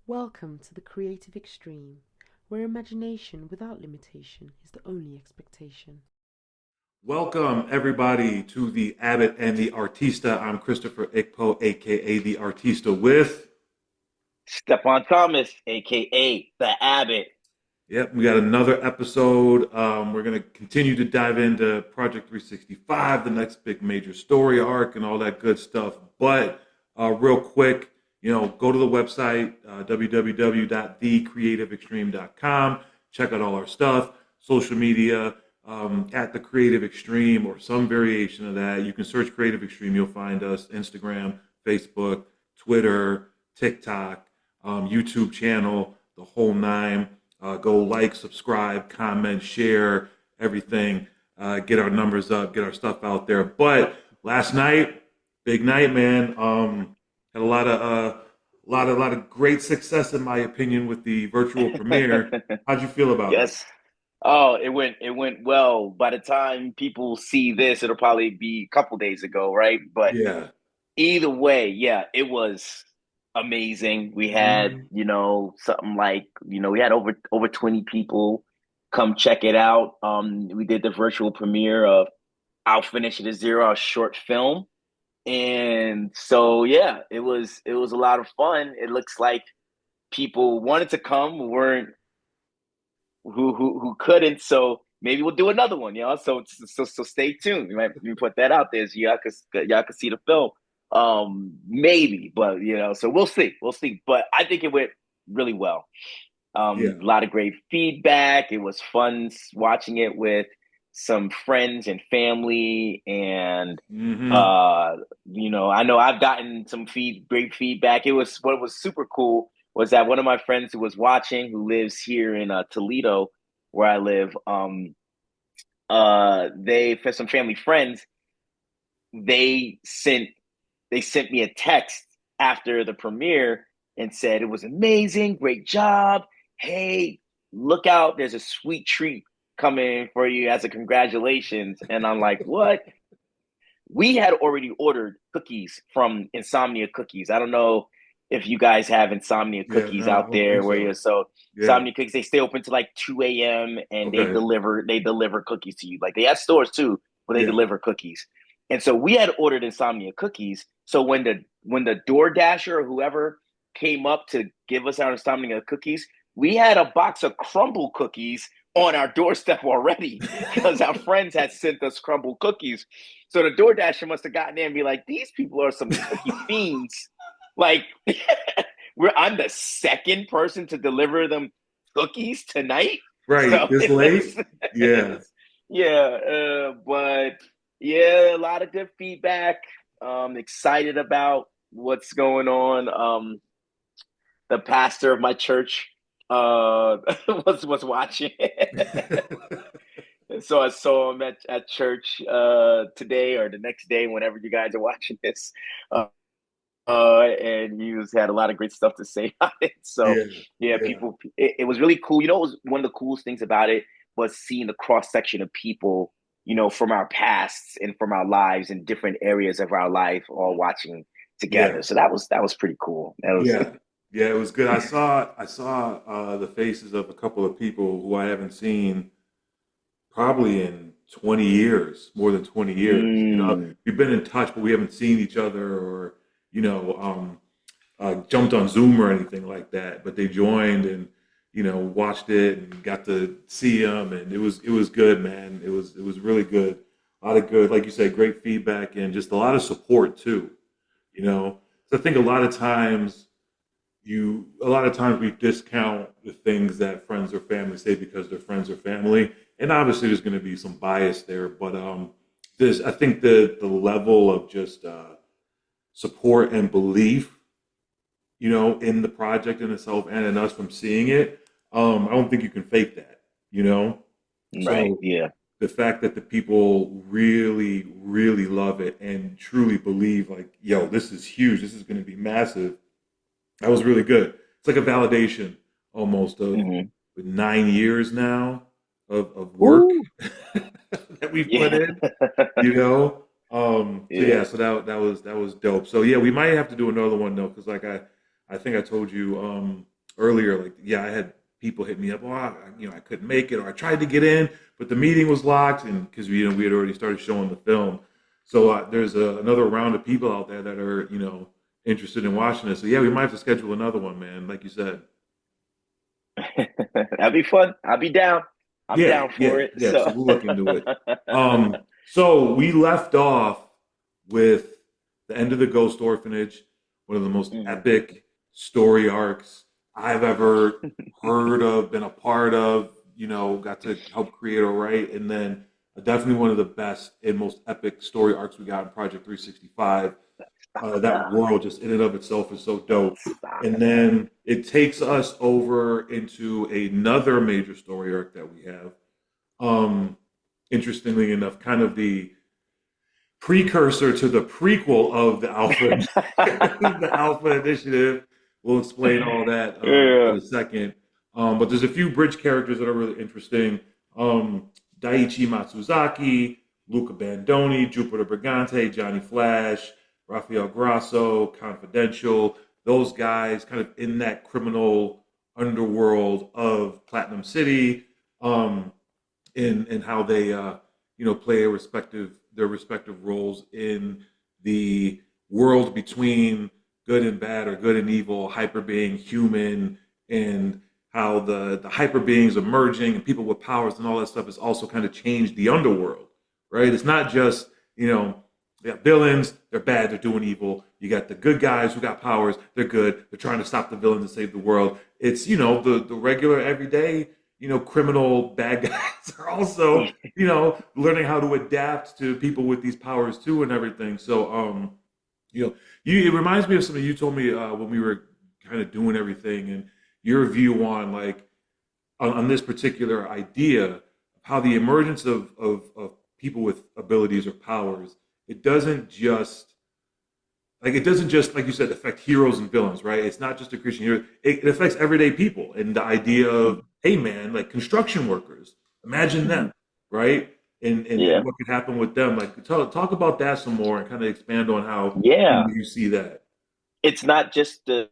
Welcome to the creative extreme, where imagination without limitation is the only expectation. Welcome, everybody, to the Abbott and the Artista. I'm Christopher Ikpo, aka the Artista, with. Stephon Thomas, aka the Abbott. Yep, we got another episode. We're going to continue to dive into Project 365, the next big major story arc, and all that good stuff. But real quick, go to the website, www.thecreativeextreme.com. Check out all our stuff, social media, at the Creative Extreme or some variation of that. You can search Creative Extreme. You'll find us Instagram, Facebook, Twitter, TikTok, YouTube channel, the whole nine. Go like, subscribe, comment, share everything. Get our numbers up, get our stuff out there. But last night, big night, man. Had a lot of great success in my opinion with the virtual premiere. How'd you feel about it? Yes. Oh, it went well. By the time people see this, it'll probably be a couple days ago, right? But Yeah. either way, yeah, it was amazing. We had, Mhm. something like, we had over 20 people come check it out. We did the virtual premiere of I'll Finish It at Zero, a short film. And so yeah, it was a lot of fun. It looks like people wanted to come, weren't who couldn't. So maybe we'll do another one, So stay tuned. Let me put that out there so y'all can see the film. Maybe, but so we'll see. But I think it went really well. Yeah. A lot of great feedback. It was fun watching it with some friends and family, and Hmm. uh, I know I've gotten some great feedback. What was super cool was that one of my friends who was watching, who lives here in Toledo, where I live, they for some family friends, they sent they sent me a text after the premiere and said it was amazing, great job. Hey, look out! There's a sweet treat coming for you as a congratulations. And I'm like, what? We had already ordered cookies from Insomnia Cookies. I don't know if you guys have Insomnia Yeah. Cookies No, I out don't think there where you're so. so Yeah. Insomnia Cookies, they stay open to like 2 a.m. and Okay. they deliver cookies to you. Like they have stores too, where they Yeah. deliver cookies. And so we had ordered Insomnia Cookies. So when the Door Dasher or whoever came up to give us our Insomnia Cookies, we had a box of crumble cookies on our doorstep already because our friends had sent us crumble cookies. So the DoorDasher must have gotten there and be like, these people are some cookie fiends. Like, I'm the second person to deliver them cookies tonight. Right. So This late? it Yeah. was yeah, but yeah, a lot of good feedback. Excited about what's going on. The pastor of my church was watching. So I saw him at church today or the next day, whenever you guys are watching this. And had a lot of great stuff to say about it. So Yeah. yeah, Yeah. it was really cool. It was one of the coolest things about it was seeing the cross section of people, from our pasts and from our lives in different areas of our life, all watching Yeah. together. So that was pretty cool. That was Yeah, yeah, it was good. I saw the faces of a couple of people who I haven't seen probably in 20 years, more than 20 years. mm, We've been in touch, but we haven't seen each other or you know um, jumped on Zoom or anything like that. But they joined and watched it and got to see them, and it was good, man. It was really good. A lot of good, like you said, great feedback and just a lot of support too. So I think a lot of times we discount the things that friends or family say because they're friends or family, and obviously there's going to be some bias there. But there's I think the level of just support and belief, in the project in itself and in us from seeing it. I don't think you can fake that. You know, right. so Yeah. the fact that the people really, really love it and truly believe, like, yo, this is huge. This is going to be massive. That was really good. It's like a validation almost of Hmm. 9 years now of work Ooh. that we've put Yeah. in, you know. So Yeah. yeah, so that was dope. So yeah, we might have to do another one though, because like I think I told you, earlier, like, yeah, I had people hit me up, I couldn't make it, or I tried to get in, but the meeting was locked, and because we had already started showing the film. So there's another round of people out there that are, interested in watching it. So yeah, we might have to schedule another one, man. Like you said. That'd be fun. I'll be down. I'm Yeah, down yeah, for it. yeah. So So we'll look into it. So we left off with the end of the Ghost Orphanage, one of the most Mhm. epic story arcs I've ever heard of, been a part of. Got to help create or write, and then definitely one of the best and most epic story arcs we got in Project 365. That saga, world just in and of itself is so dope. And saga. then it takes us over into another major story arc that we have. Um, Interestingly enough, kind of the precursor to the prequel of the Alpha, the Alpha Initiative. We'll explain all that in Yeah. a second. But there's a few bridge characters that are really interesting. Daiichi Matsuzaki, Luca Bandoni, Jupiter Brigante, Johnny Flash, Rafael Grasso, Confidential. Those guys kind of in that criminal underworld of Platinum City. In how they play their respective roles in the world between good and bad or good and evil, hyper being human, and how the hyper beings emerging and people with powers and all that stuff has also kind of changed the underworld, right? It's not just they got villains, they're bad, they're doing evil. You got the good guys who got powers, they're good, they're trying to stop the villains and save the world. It's the regular everyday criminal bad guys are also, learning how to adapt to people with these powers too and everything. So, it reminds me of something you told me when we were kind of doing everything and your view on like on this particular idea of how the emergence of people with abilities or powers, it doesn't just like you said affect heroes and villains, right? It's not just a Christian hero. It affects everyday people, and the idea of, hey man, like construction workers, imagine them, right? And Yeah. what could happen with them. Like talk about that some more and kind of expand on how Yeah. you see that. It's not just the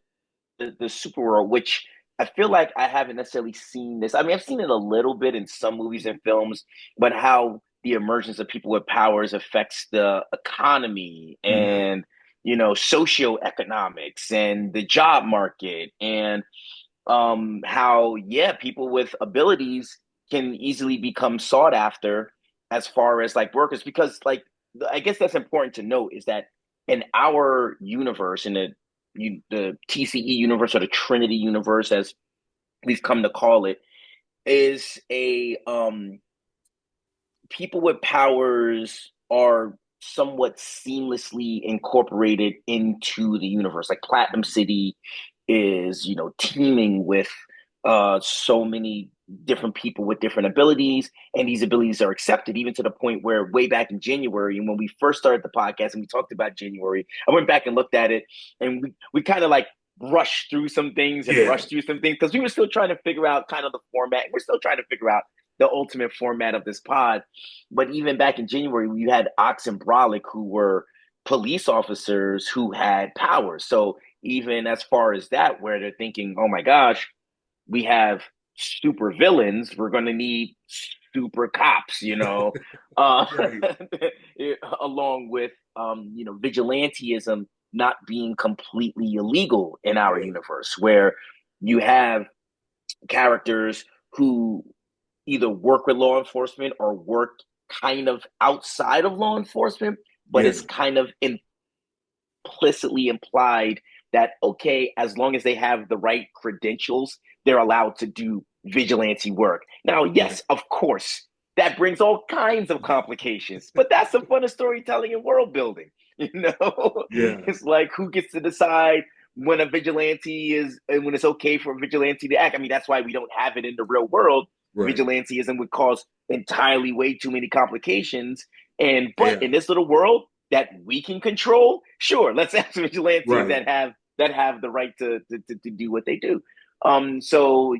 super world, which I feel like I haven't necessarily seen this. I mean, I've seen it a little bit in some movies and films, but how the emergence of people with powers affects the economy Mhm. and socioeconomics and the job market and how people with abilities can easily become sought after as far as like workers because like I guess that's important to note is that in our universe in the TCE universe or the Trinity universe as we've come to call it is a people with powers are somewhat seamlessly incorporated into the universe. Like Platinum City is, teeming with so many different people with different abilities, and these abilities are accepted even to the point where way back in January, and when we first started the podcast and we talked about January, I went back and looked at it, and we kind of like rushed through some things and Yeah, rushed through some things because we were still trying to figure out kind of the format. We're still trying to figure out the ultimate format of this pod. But even back in January, you had Ox and Brolic, who were police officers who had powers. So even as far as that, where they're thinking, oh my gosh, we have super villains, we're going to need super cops, uh, right. along with, vigilantism not being completely illegal in our Right. universe, where you have characters who either work with law enforcement or work kind of outside of law enforcement, but Yeah. it's kind of implicitly implied that, okay, as long as they have the right credentials, they're allowed to do vigilante work. Now, Yeah. yes, of course, that brings all kinds of complications, but that's the fun of storytelling and world building. Yeah. It's like who gets to decide when a vigilante is and when it's okay for a vigilante to act. I mean, that's why we don't have it in the real world. Right. Vigilantism would cause entirely way too many complications. And but Yeah. in this little world that we can control, sure, let's have some vigilantes Right. that have the right to do what they do. So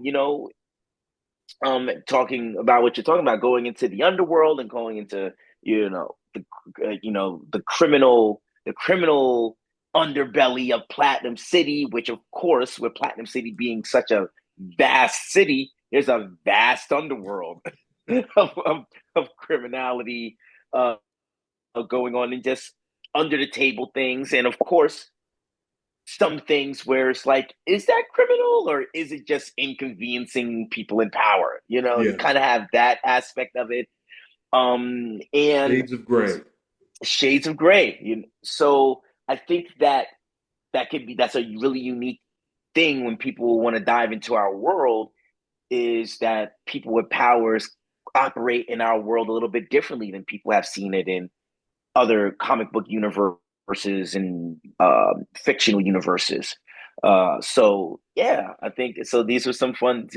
talking about what you're talking about, going into the underworld and going into the the criminal underbelly of Platinum City, which of course, with Platinum City being such a vast city, there's a vast underworld of criminality going on, and just under the table things. And of course, some things where it's like, is that criminal or is it just inconveniencing people in power? You know, you Yeah. kind of have that aspect of it. And Shades of gray. shades of gray. So I think that's a really unique thing when people want to dive into our world, is that people with powers operate in our world a little bit differently than people have seen it in other comic book universes and fictional universes. So yeah, I think so. These are some fun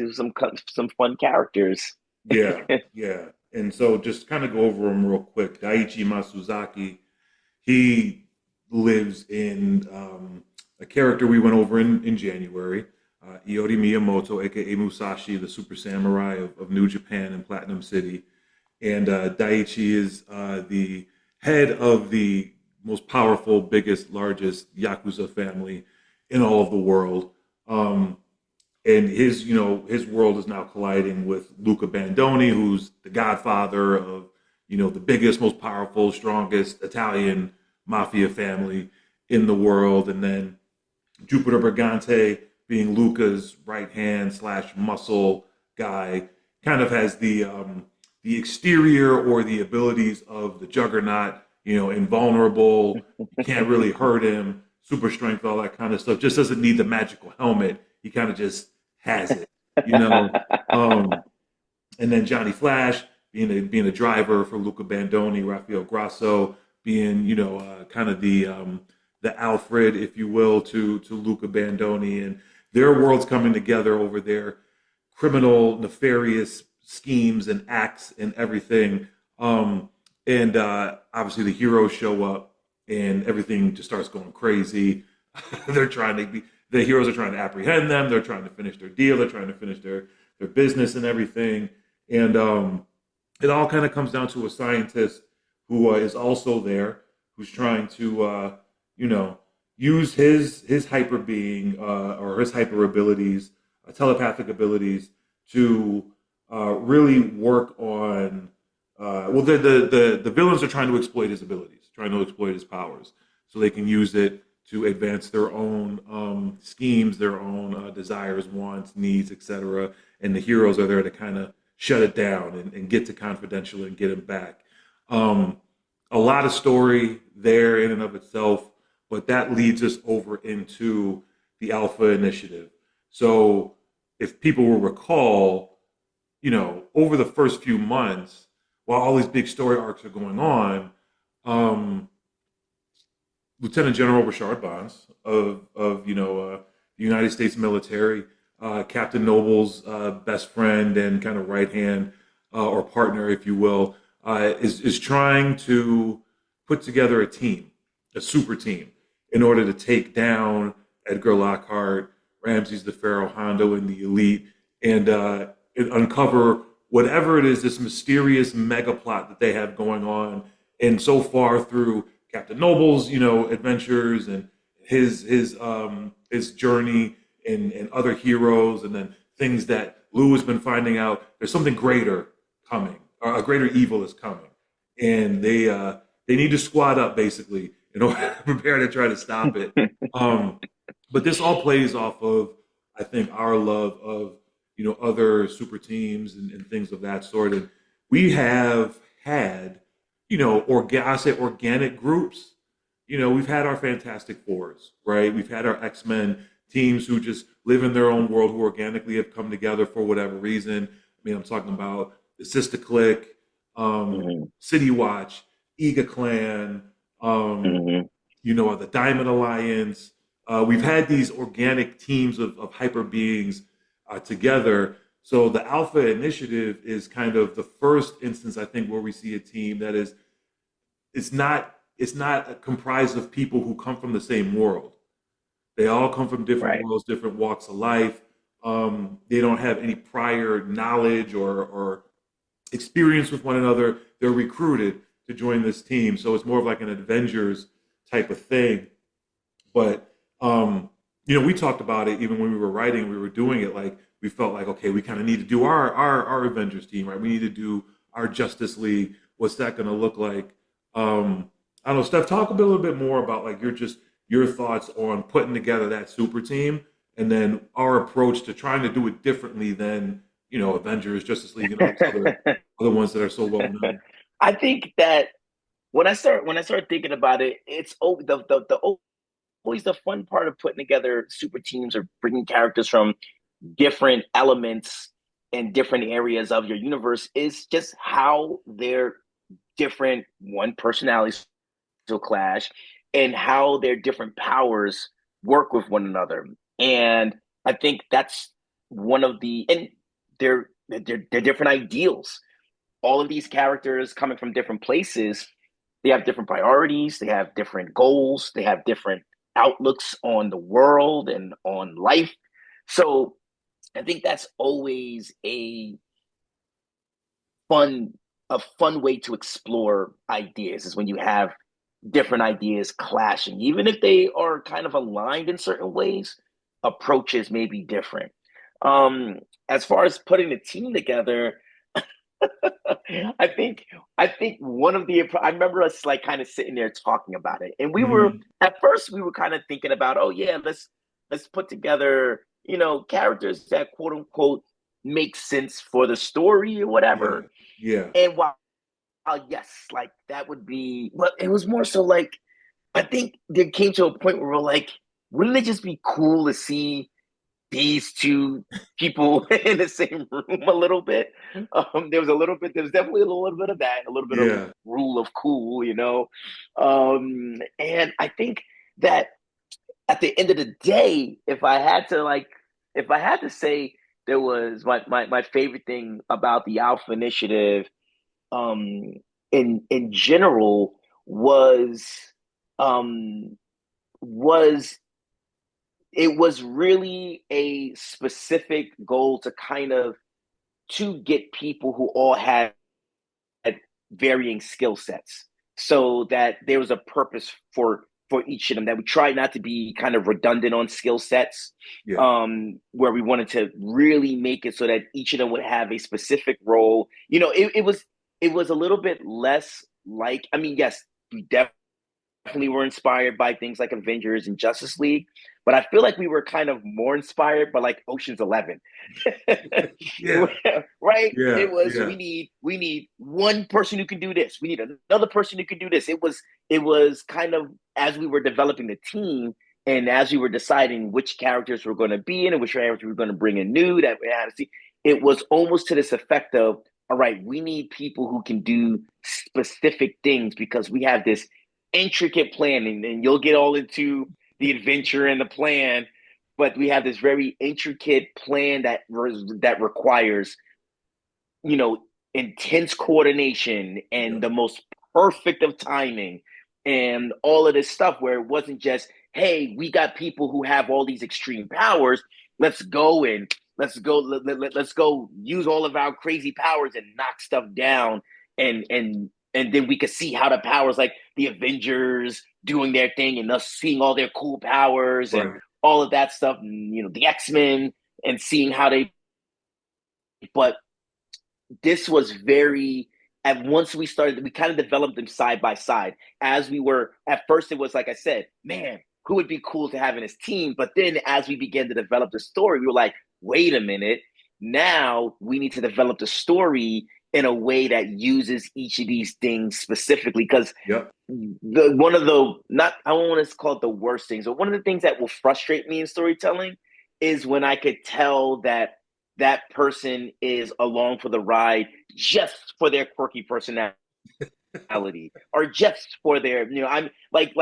characters. Yeah, yeah. And so just kind of go over them real quick. Daiichi Matsuzaki, he lives in a character we went over in January, Iori Miyamoto, aka Musashi, the super samurai of New Japan and Platinum City. And Daiichi is the head of the most powerful, biggest, largest Yakuza family in all of the world. And his world is now colliding with Luca Bandoni, who's the godfather of, the biggest, most powerful, strongest Italian mafia family in the world. And then Jupiter Brigante, being Luca's right hand slash muscle guy, kind of has the exterior or the abilities of the Juggernaut, invulnerable, you can't really hurt him, super strength, all that kind of stuff. Just doesn't need the magical helmet. He kind of just has it, and then Johnny Flash being a driver for Luca Bandoni, Rafael Grasso being, kind of the Alfred, if you will, to Luca Bandoni, and their worlds coming together over their criminal, nefarious schemes and acts and everything. And obviously the heroes show up and everything just starts going crazy. The heroes are trying to apprehend them. They're trying to finish their deal. They're trying to finish their business and everything. And it all kind of comes down to a scientist who is also there, who's trying to, use his hyper being or his hyper abilities, telepathic abilities, to really work on. The villains are trying to exploit his abilities, trying to exploit his powers, so they can use it to advance their own schemes, their own desires, wants, needs, etc. And the heroes are there to kind of shut it down and get to Confidential and get him back. A lot of story there in and of itself, but that leads us over into the Alpha Initiative. So if people will recall, over the first few months, while all these big story arcs are going on, Lieutenant General Richard Bonds of the United States military, Captain Noble's best friend and kind of right hand or partner, if you will, is trying to put together a team, a super team, in order to take down Edgar Lockhart, Ramses the Pharaoh Hondo, and the Elite, and uncover whatever it is, this mysterious mega plot that they have going on. And so far through Captain Noble's, adventures and his journey and other heroes, and then things that Lou has been finding out, there's something greater coming, or a greater evil is coming, and they need to squad up basically in order to prepare to try to stop it. But this all plays off of, I think, our love of other super teams and things of that sort, and we have had organic groups. We've had our Fantastic Fours, right? We've had our X-Men teams who just live in their own world, who organically have come together for whatever reason. I mean, I'm talking about the Sister Clique, City Watch, Ega Clan, the Diamond Alliance. We've had these organic teams of hyper beings together. So the Alpha Initiative is kind of the first instance, I think, where we see a team that is, it's not comprised of people who come from the same world. They all come from different worlds, different walks of life. They don't have any prior knowledge or experience with one another. They're recruited to join this team. So it's more of like an Avengers type of thing. But we talked about it even when we were writing, we were doing it like we felt like, okay, we kind of need to do our Avengers team, right? We need to do our Justice League. What's that going to look like? I don't know, Steph, talk a little bit more about like your thoughts on putting together that super team, and then our approach to trying to do it differently than Avengers, Justice League, and all these other ones that are so well known. I think that when I start thinking about it, it's always the fun part of putting together super teams or bringing characters from different elements and different areas of your universe is just how their different one personalities will clash and how their different powers work with one another. And I think that's one of the and they're different ideals. All of these characters coming from different places, they have different priorities, they have different goals, they have different outlooks on the world and on life. So I think that's always fun a fun way to explore ideas is when you have different ideas clashing, even if they are kind of aligned in certain ways, approaches may be different. Um, as far as putting the team together, I think I think one of the I remember us like kind of sitting there talking about it, and we were Mhm. at first we were kind of thinking about, oh yeah, let's put together characters that quote unquote make sense for the story or Yeah, whatever. yeah, And while yes, like that would be, but it was more so like I think there came to a point where we're like, wouldn't it just be cool to see these two people in the same room a little bit? There was definitely a little bit of that, a little bit of yeah. rule of cool. And I think that at the end of the day, if I had to say there was my favorite thing about the Alpha Initiative um, in general was um, was it was really a specific goal to kind of to get people who all had varying skill sets so that there was a purpose for each of them, that we tried not to be kind of redundant on skill sets, Yeah. where we wanted to really make it so that each of them would have a specific role. It was a little bit less like, I mean, yes, we definitely were inspired by things like Avengers and Justice League, but I feel like we were kind of more inspired by like Ocean's 11. Yeah, Right? yeah, It was yeah. we need one person who can do this. We need another person who can do this. It was kind of as we were developing the team and as we were deciding which characters were going to be in and which characters we were going to bring in new that we had to see. It was almost to this effect of, all right, we need people who can do specific things because we have this intricate planning, and you'll get all into the adventure and the plan, but we have this very intricate plan that requires you know intense coordination Yeah. and the most perfect of timing and all of this stuff, where it wasn't just, hey, we got people who have all these extreme powers, let's go and let's go use all of our crazy powers and knock stuff down, and then we could see how the powers, like the Avengers doing their thing and us seeing all their cool powers and Right. all of that stuff, and the X-Men, and seeing how they, but this was very, and once we kind of developed them side by side. As we were at first, it was like I said, man, who would be cool to have in his team? But then as we began to develop the story, we were like, wait a minute, now we need to develop the story in a way that uses each of these things specifically, because Yep. the one of the not I don't want to call it the worst things, but one of the things that will frustrate me in storytelling is when I could tell that that person is along for the ride just for their quirky personality, or just for their, I'm like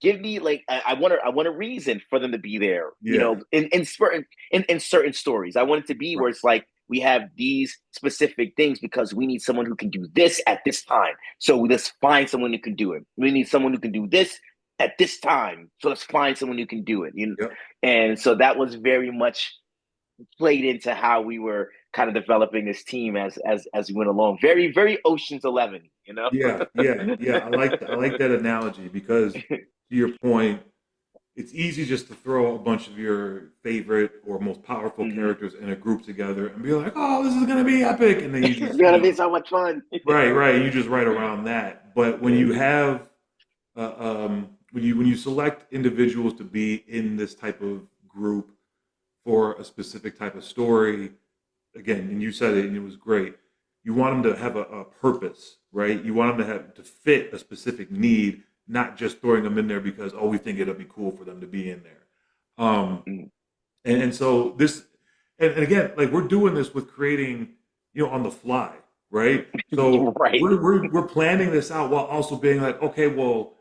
give me, like, I want a reason for them to be there, Yeah. in certain stories. I want it to be Right. where it's like we have these specific things because we need someone who can do this at this time, so let's find someone who can do it. We need someone who can do this at this time, so let's find someone who can do it. Yep. And so that was very much played into how we were kind of developing this team as we went along. Very, very Ocean's 11. Yeah. Yeah. Yeah. I like that analogy because to your point, it's easy just to throw a bunch of your favorite or most powerful Hmm. characters in a group together and be like, oh, this is gonna be epic, and then you It's just, gonna be so much fun. right, you just write around that. But when Yeah. you have when you select individuals to be in this type of group for a specific type of story, again, and you said it, and it was great. You want them to have a purpose, right? You want them to fit a specific need, not just throwing them in there because we think it'll be cool for them to be in there. Um, Mm. and so this, and again, like we're doing this with creating, on the fly, right? So Right. we're planning this out while also being like, okay, well,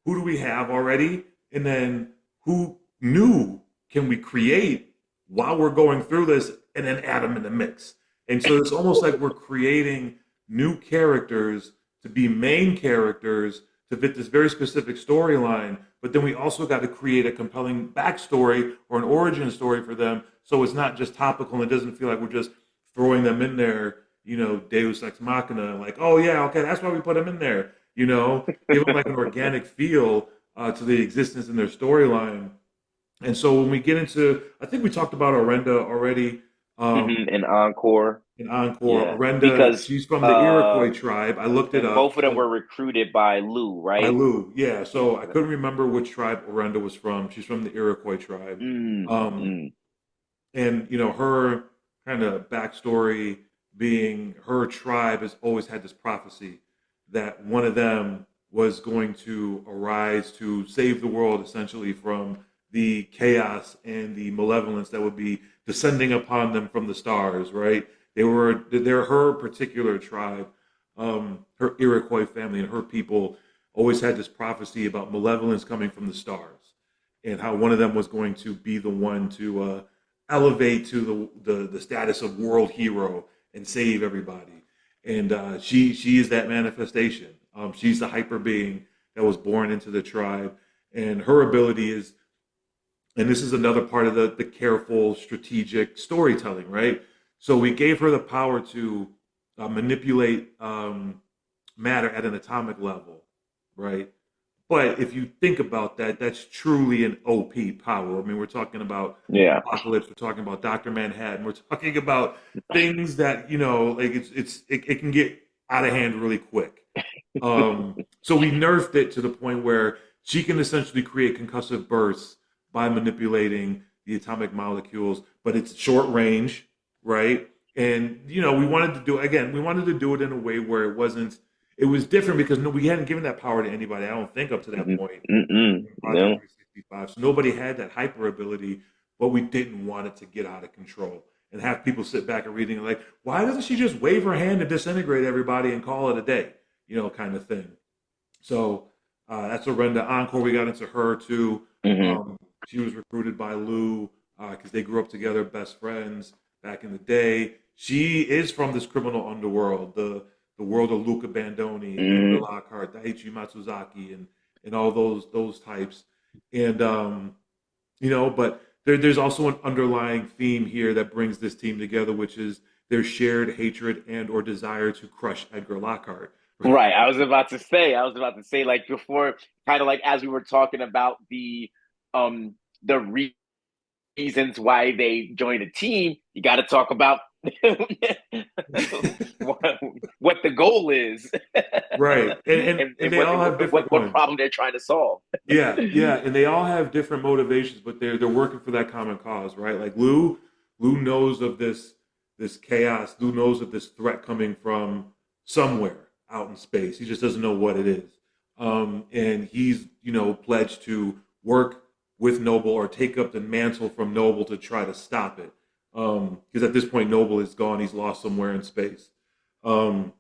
who do we have already, and then who new can we create while we're going through this, and then add them in the mix. And so it's almost like we're creating new characters to be main characters to fit this very specific storyline, but then we also got to create a compelling backstory or an origin story for them, so it's not just topical and it doesn't feel like we're just throwing them in there, Deus Ex Machina, like, oh yeah, okay, that's why we put them in there, give them like an organic feel to the existence in their storyline. And so when we get into, I think we talked about Orenda already. Um, And Encore. in Encore, Yeah. Orenda, Because she's from the Iroquois tribe. I looked it and up. both of them So were recruited by Lou, by right? Lou, yeah. So I couldn't remember which tribe Orenda was from. She's from the Iroquois tribe. Mm, Um, mm. and her kind of backstory being her tribe has always had this prophecy that one of them was going to arise to save the world essentially from the chaos and the malevolence that would be descending upon them from the stars, right? They're her particular tribe, her Iroquois family and her people always had this prophecy about malevolence coming from the stars, and how one of them was going to be the one to elevate to the status of world hero and save everybody. And she is that manifestation. She's the hyper being that was born into the tribe, and her ability is, and this is another part of the careful strategic storytelling, right? So we gave her the power to manipulate matter at an atomic level, right? But if you think about that, that's truly an OP power. I mean, we're talking about Yeah. Apocalypse, we're talking about Dr. Manhattan, we're talking about things that, like it can get out of hand really quick. So we nerfed it to the point where she can essentially create concussive bursts by manipulating the atomic molecules, but it's short range, right? And we wanted to do it in a way where it was different because we hadn't given that power to anybody, I don't think, up to that Mhm. point Mm-mm. in Project No. 365. So nobody had that hyper ability, but we didn't want it to get out of control and have people sit back and reading like, why doesn't she just wave her hand and disintegrate everybody and call it a day, kind of thing. So that's Orenda. Encore, we got into her too. Hmm. She was recruited by Lou because they grew up together, best friends back in the day. She is from this criminal underworld, the world of Luca Bandoni, Edgar Hmm. Lockhart, Daiichi Matsuzaki, and all those types. And but there's also an underlying theme here that brings this team together, which is their shared hatred and or desire to crush Edgar Lockhart. Right. I was about to say, like before, kind of like as we were talking about the reasons why they joined a team, you got to talk about what, what the goal is Right, and and they all have different what ones. problem they're trying to solve. Yeah, and they all have different motivations, but they're working for that common cause, right? Like Lou knows of this chaos. Lou knows of this threat coming from somewhere out in space. He just doesn't know what it is, and he's pledged to work with Noble or take up the mantle from Noble to try to stop it. Because at this point, Noble is gone. He's lost somewhere in space. Um,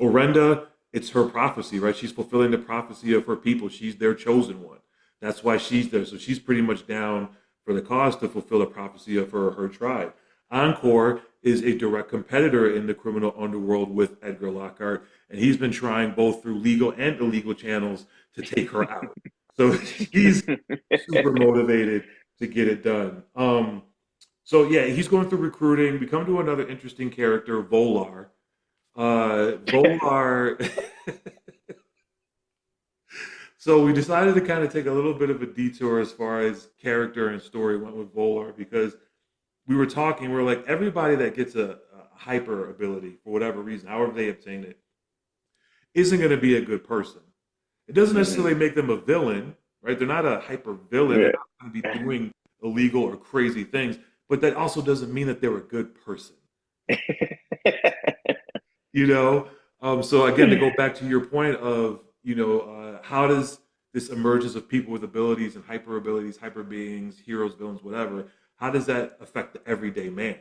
Orenda, it's her prophecy, right? She's fulfilling the prophecy of her people. She's their chosen one. That's why she's there. So she's pretty much down for the cause to fulfill the prophecy of her tribe. Encore is a direct competitor in the criminal underworld with Edgar Lockhart, and he's been trying both through legal and illegal channels to take her out. So he's super motivated to get it done. So yeah, he's going through recruiting. We come to another interesting character, Volar. Volar. So we decided to kind of take a little bit of a detour as far as character and story went with Volar because we were talking. We are like everybody that gets a hyper ability for whatever reason, however they obtain it, isn't going to be a good person. It doesn't Hmm. necessarily make them a villain, right? They're not a hyper villain. They're Yeah. not going to be doing illegal or crazy things, but that also doesn't mean that they're a good person. You know, so again, to go back to your point of how does this emergence of people with abilities, hyper beings, heroes, villains, whatever, how does that affect the everyday man?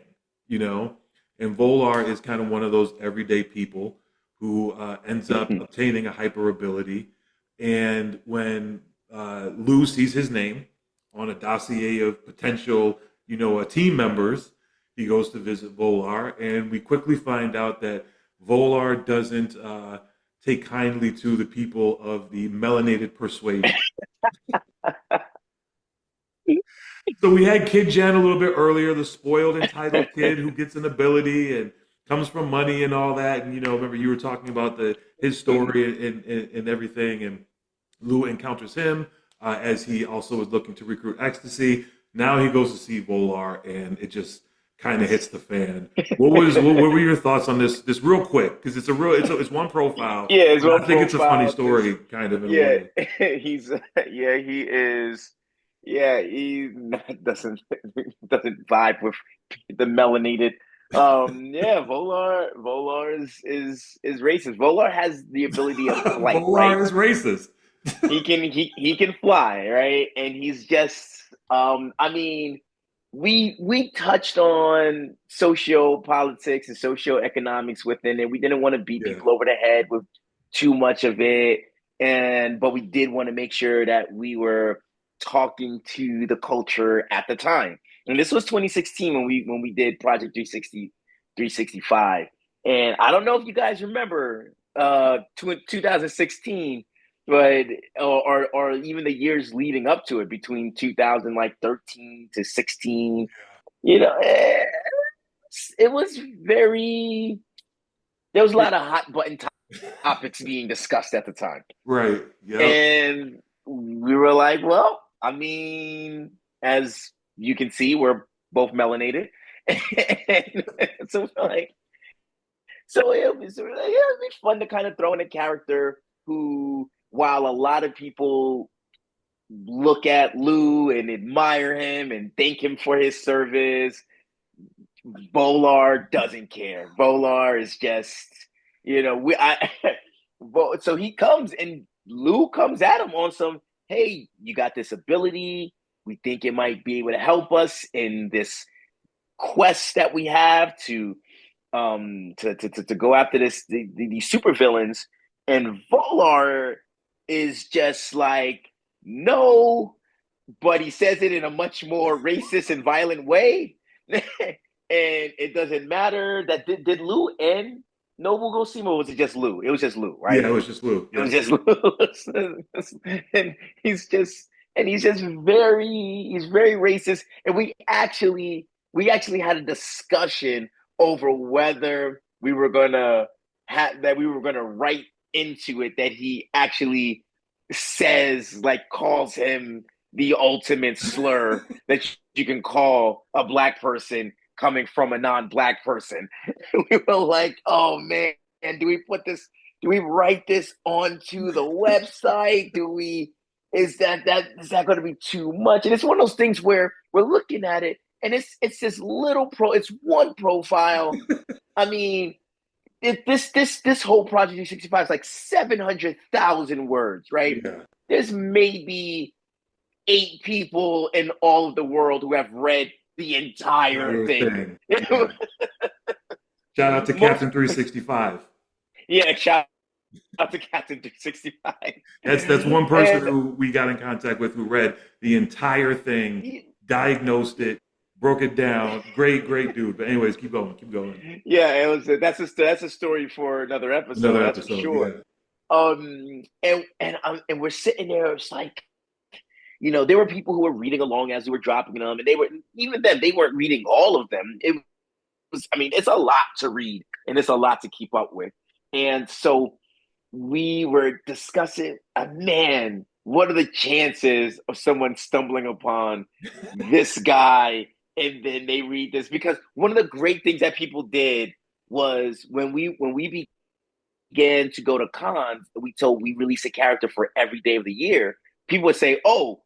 You know, and Volar is kind of one of those everyday people who ends up obtaining a hyper ability, and when Lou sees his name on a dossier of potential, team members, he goes to visit Volar, and we quickly find out that Volar doesn't take kindly to the people of the melanated persuasion. So we had Kid Jen a little bit earlier, the spoiled, entitled kid who gets an ability and comes from money and all that. And remember you were talking about his story and everything. And Lou encounters him as he also is looking to recruit ecstasy. Now he goes to see Volar, and it just kind of hits the fan. What were your thoughts on this real quick? Because it's one profile, Yeah, his but own I think it's a funny profile. story, kind of in a Yeah, way. he's yeah, he is. Yeah, doesn't vibe with the melanated. Yeah, Volar is racist. Volar has the ability of flight, right? Volar is racist. He can fly, right? And he's just I mean, we touched on socio politics and socioeconomics within it. We didn't want to beat Yeah. people over the head with too much of it, but we did want to make sure that we were talking to the culture at the time. And this was 2016 when we did Project 365. And I don't know if you guys remember 2016, but or even the years leading up to it, between 2013 to 16. It was very. There was a lot of hot button topics being discussed at the time, Right. Yep. and we were like, well, I mean, as you can see, we're both melanated, and so we're like, it would be fun to kind of throw in a character who, while a lot of people look at Lou and admire him and thank him for his service, Volar doesn't care. Volar is just, so he comes and Lou comes at him on some, hey, you got this ability. We think it might be able to help us in this quest that we have to go after these supervillains. And Volar is just like, no, but he says it in a much more racist and violent way. And it doesn't matter that did Lou end Noble Gosima, or was it just Lou? It was just Lou, right? Yeah, it was just Lou. It was Yep. just Lou. and he's very racist. And we actually had a discussion over whether we were gonna write into it that he actually says, like, calls him the ultimate slur that you can call a black person coming from a non-black person. We were like, oh man, do we put this? Do we write this onto the website? Is that going to be too much? And it's one of those things where we're looking at it, and it's this it's one profile. I mean, this whole Project 365 is like 700,000 words, right? Yeah. There's maybe 8 people in all of the world who have read the entire Entire thing. thing. Yeah. Shout out to Most, Captain 365. yeah, shout out to Captain 365. That's one person And who we got in contact with who read the entire thing, diagnosed it, broke it down. Great, great dude. But anyways, keep going, keep going. yeah, that's a story for another episode, Another that's for episode, sure. yeah. And we're sitting there. It's like, there were people who were reading along as we were dropping them, and they weren't reading all of them. It's a lot to read, and it's a lot to keep up with. And so we were discussing, man, what are the chances of someone stumbling upon this guy and then they read this? Because one of the great things that people did was when we began to go to cons, we release a character for every day of the year. People would say, "Oh,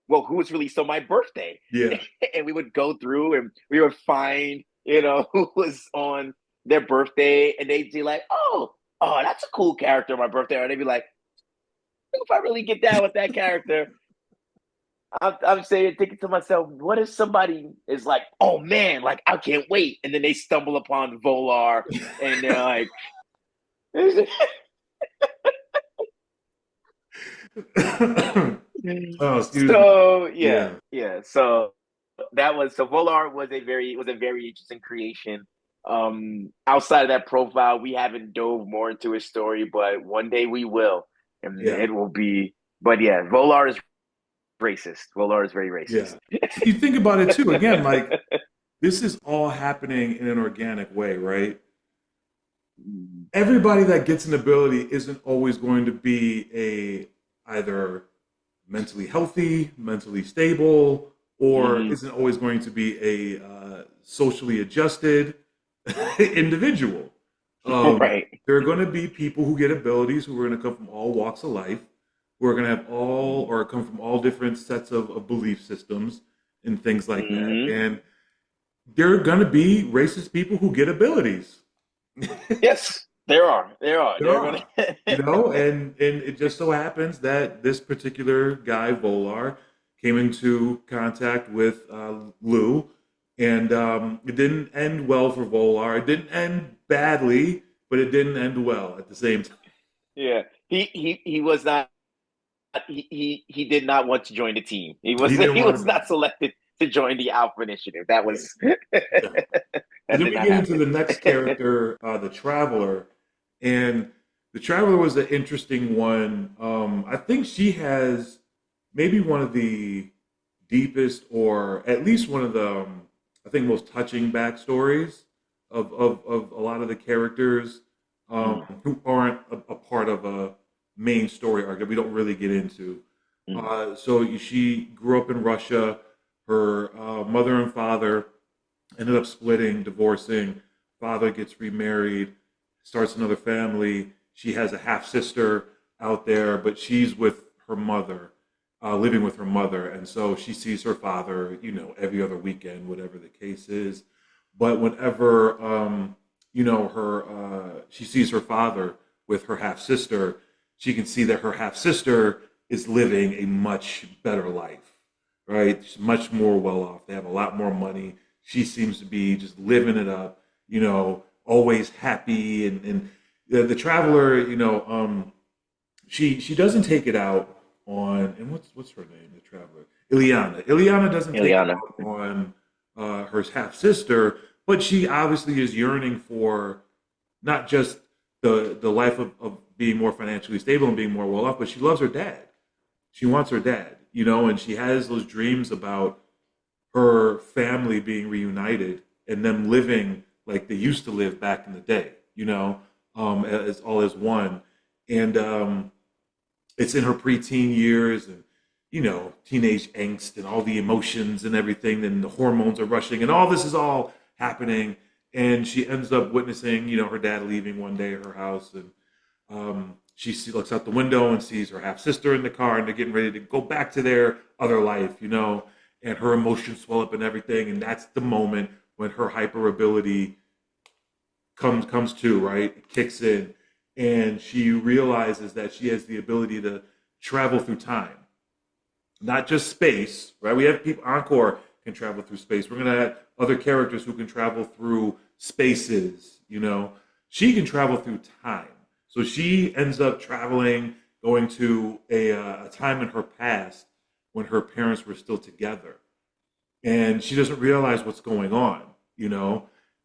well, who was released on my birthday?" Yeah. And we would go through and we would find, who was on their birthday, and they'd be like, "Oh, that's a cool character on my birthday," or they'd be like, "If I really get down with that character." I'm saying, thinking to myself, what if somebody is like, "Oh man, like I can't wait," and then they stumble upon Volar, and they're like, Oh, excuse me. so yeah, Yeah. yeah. So Volar was a very interesting creation. Outside of that profile, we haven't dove more into his story, but one day we will, and Yeah. it will be. But yeah, Volar is racist. Volar is very Yeah. racist. So you think about it too. Again, like this is all happening in an organic way, right? Everybody that gets an ability isn't always going to be a either mentally healthy, mentally stable, or Mm-hmm. isn't always going to be a socially adjusted individual. Right. There are going to be people who get abilities who are going to come from all walks of life, who are going to have all or come from all different sets of belief systems and things like that. Mm-hmm. And there are going to be racist people who get abilities. Yes, there are. There are. There They're gonna. are, and it just so happens that this particular guy Volar came into contact with Lou, and it didn't end well for Volar. It didn't end badly, but it didn't end well at the same time. Yeah. He was not. He did not want to join the team. He was He didn't he want was to. not selected to join the Alpha Initiative. That Yeah, was yeah. And that then did we not get into happen. the next character, the Traveler, and the Traveler was an interesting one. I think she has maybe one of the deepest, or at least one of the, I think, most touching backstories of a lot of the characters Mm, who aren't a part of a main story arc that we don't really get into. mm, So she grew up in Russia. Her mother and father ended up splitting, divorcing. Father gets remarried, starts another family. She has a half sister out there, but she's with her mother, living with her mother. And so she sees her father, every other weekend, whatever the case is. But whenever, she sees her father with her half sister, she can see that her half sister is living a much better life, right? She's much more well off. They have a lot more money. She seems to be just living it up, always happy. And the Traveler, she doesn't take it out on, and what's her name, the Traveler? Ileana. Ileana doesn't take it Ileana. out on her half sister, but she obviously is yearning for not just the life of being more financially stable and being more well off, but she loves her dad. She wants her dad, and she has those dreams about her family being reunited and them living like they used to live back in the day, as all as one. And it's in her preteen years, and teenage angst and all the emotions and everything, and the hormones are rushing, and all this is all happening. And she ends up witnessing, her dad leaving one day at her house, and looks out the window and sees her half sister in the car, and they're getting ready to go back to their other life, and her emotions swell up and everything. And that's the moment when her hyper ability comes to, right? It kicks in, and she realizes that she has the ability to travel through time, not just space, right? We have people, Encore can travel through space. We're going to have other characters who can travel through spaces, She can travel through time. So she ends up traveling, going to a time in her past when her parents were still together. And she doesn't realize what's going on,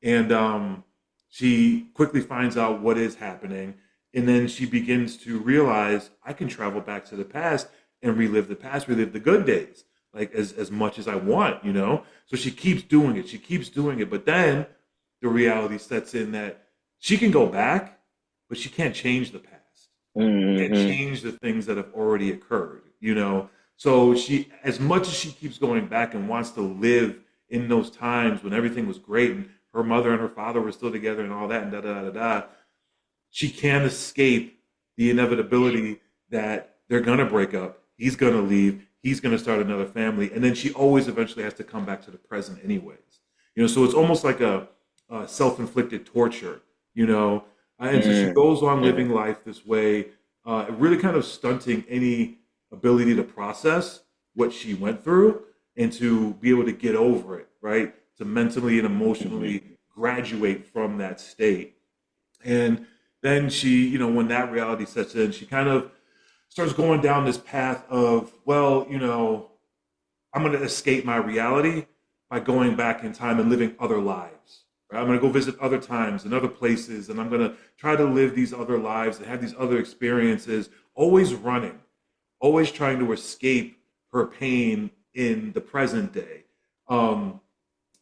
And she quickly finds out what is happening. And then she begins to realize, I can travel back to the past and relive the past, relive the good days, like as much as I want, So she keeps doing it. She keeps doing it. But then the reality sets in that she can go back, but she can't change the past. can't Mm-hmm. change the things that have already occurred, you know? So she, as much as she keeps going back and wants to live in those times when everything was great and her mother and her father were still together and all that and da da da da, she can't escape the inevitability that they're gonna break up. He's gonna leave. He's gonna start another family, and then she always eventually has to come back to the present, anyways. You know, so it's almost like a self-inflicted torture. You know, and so she goes on Mm-hmm. living life this way, really kind of stunting any ability to process what she went through and to be able to get over it, right? To mentally and Mm-hmm. emotionally graduate from that state. And then she, you know, when that reality sets in, she kind of starts going down this path of, well, you know, I'm going to escape my reality by going back in time and living other lives. Right? I'm going to go visit other times and other places, and I'm going to try to live these other lives and have these other experiences, always running, always trying to escape her pain in the present day. Um,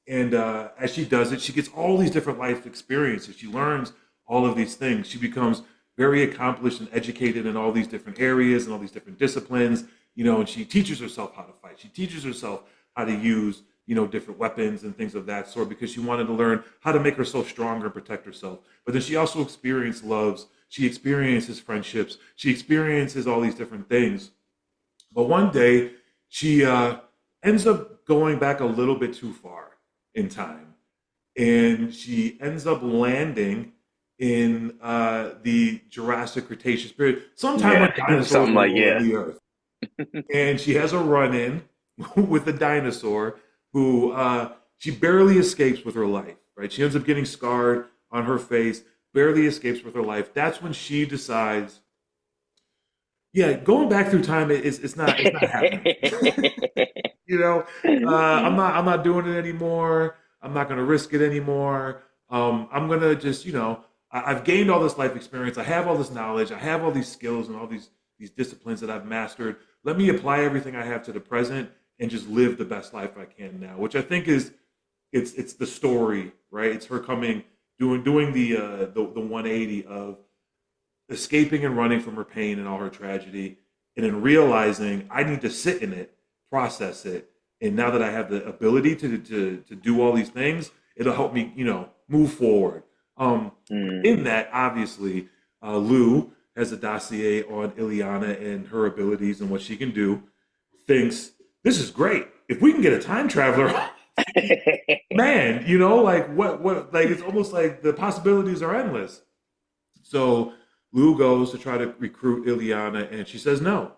and as she does it, she gets all these different life experiences. She learns all of these things. She becomes very accomplished and educated in all these different areas and all these different disciplines. You know, and she teaches herself how to fight. She teaches herself how to use, you know, different weapons and things of that sort because she wanted to learn how to make herself stronger and protect herself. But then she also experienced loves. She experiences friendships. She experiences all these different things. But one day, she ends up going back a little bit too far in time, and she ends up landing in the Jurassic Cretaceous period, sometime when Yeah, dinosaurs something were like roaming yeah. the earth. And she has a run-in with a dinosaur who she barely escapes with her life. Right, she ends up getting scarred on her face, barely escapes with her life. That's when she decides, yeah, going back through time is it's not happening. You know, I'm not doing it anymore. I'm not going to risk it anymore. I'm going to just, you know, I've gained all this life experience. I have all this knowledge. I have all these skills and all these disciplines that I've mastered. Let me apply everything I have to the present and just live the best life I can now. Which I think is it's the story, right? It's her coming doing the 180 of escaping and running from her pain and all her tragedy, and then realizing I need to sit in it, process it, and now that I have the ability to do all these things, it'll help me, you know, move forward. In Mm. that, obviously, Lou has a dossier on Ileana and her abilities and what she can do. Thinks this is great. If we can get a time traveler, man, you know, like what, like it's almost like the possibilities are endless. So Lou goes to try to recruit Ileana, and she says no.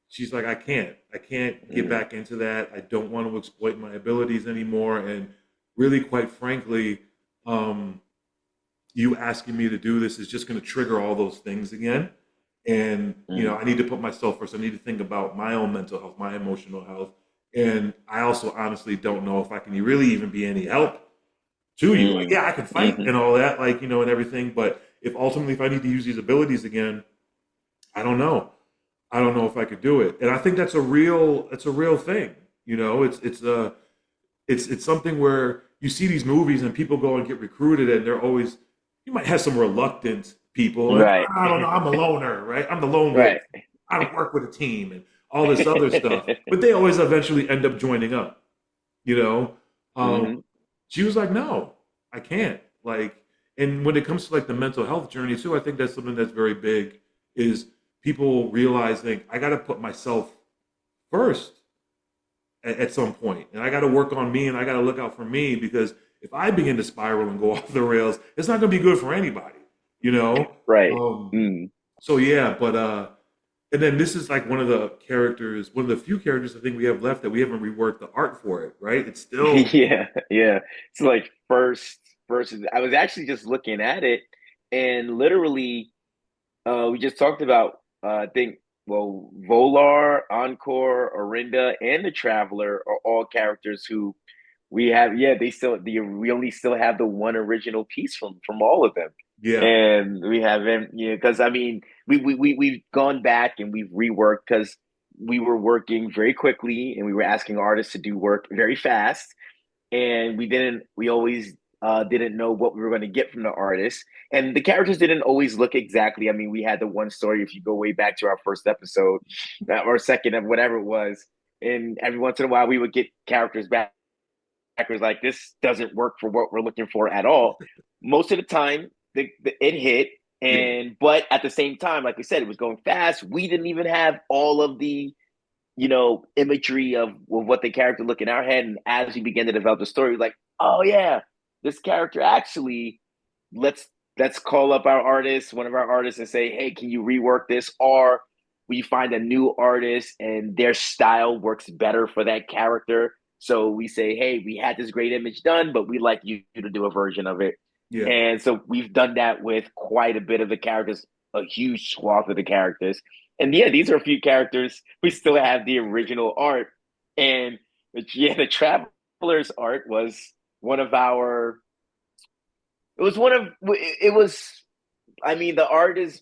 She's like, I can't. I can't get Mm. back into that. I don't want to exploit my abilities anymore. And really, quite frankly, um, you asking me to do this is just going to trigger all those things again. And, you know, Mm. I need to put myself first. I need to think about my own mental health, my emotional health. And I also honestly don't know if I can really even be any help to you. Like, Mm. yeah, I can fight Mhm. and all that, like, you know, and everything. But if ultimately, if I need to use these abilities again, I don't know. I don't know if I could do it. And I think it's a real thing. You know, it's something where you see these movies and people go and get recruited and they're always, you might have some reluctant people and Right. I don't know, I'm a loner, right? I'm the lone wolf. Right. I don't work with a team and all this other stuff. But they always eventually end up joining up, you know? Um, Hmm. she was like, no, I can't. Like, and when it comes to like the mental health journey too, I think that's something that's very big is people realizing I got to put myself first at some point, and I got to work on me, and I got to look out for me because if I begin to spiral and go off the rails, it's not going to be good for anybody, you know. Right. Um, Mm. so yeah, but and then this is like one of the characters, one of the few characters I think we have left that we haven't reworked the art for it, right? It's still Yeah, yeah. It's like first versus. I was actually just looking at it, and literally, we just talked about. I think well, Volar, Encore, Orinda, and the Traveler are all characters who we have. Yeah, they still. We only still have the one original piece from all of them, yeah, and we haven't. Yeah, because I mean, we've gone back and we've reworked because we were working very quickly and we were asking artists to do work very fast and we didn't we always didn't know what we were going to get from the artist. And the characters didn't always look exactly. I mean, we had the one story, if you go way back to our first episode or second of whatever it was. And every once in a while, we would get characters back. Was like, this doesn't work for what we're looking for at all. Most of the time, it hit. And but at the same time, like we said, it was going fast. We didn't even have all of the imagery of what the character looked in our head. And as we began to develop the story, like, oh yeah, this character actually, let's call up our artist, one of our artists, and say, hey, can you rework this? Or we find a new artist and their style works better for that character. So we say, hey, we had this great image done, but we'd like you to do a version of it. Yeah. And so we've done that with quite a bit of the characters, a huge swath of the characters. And yeah, these are a few characters. We still have the original art. And yeah, the Traveler's art was one of our, I mean, the art is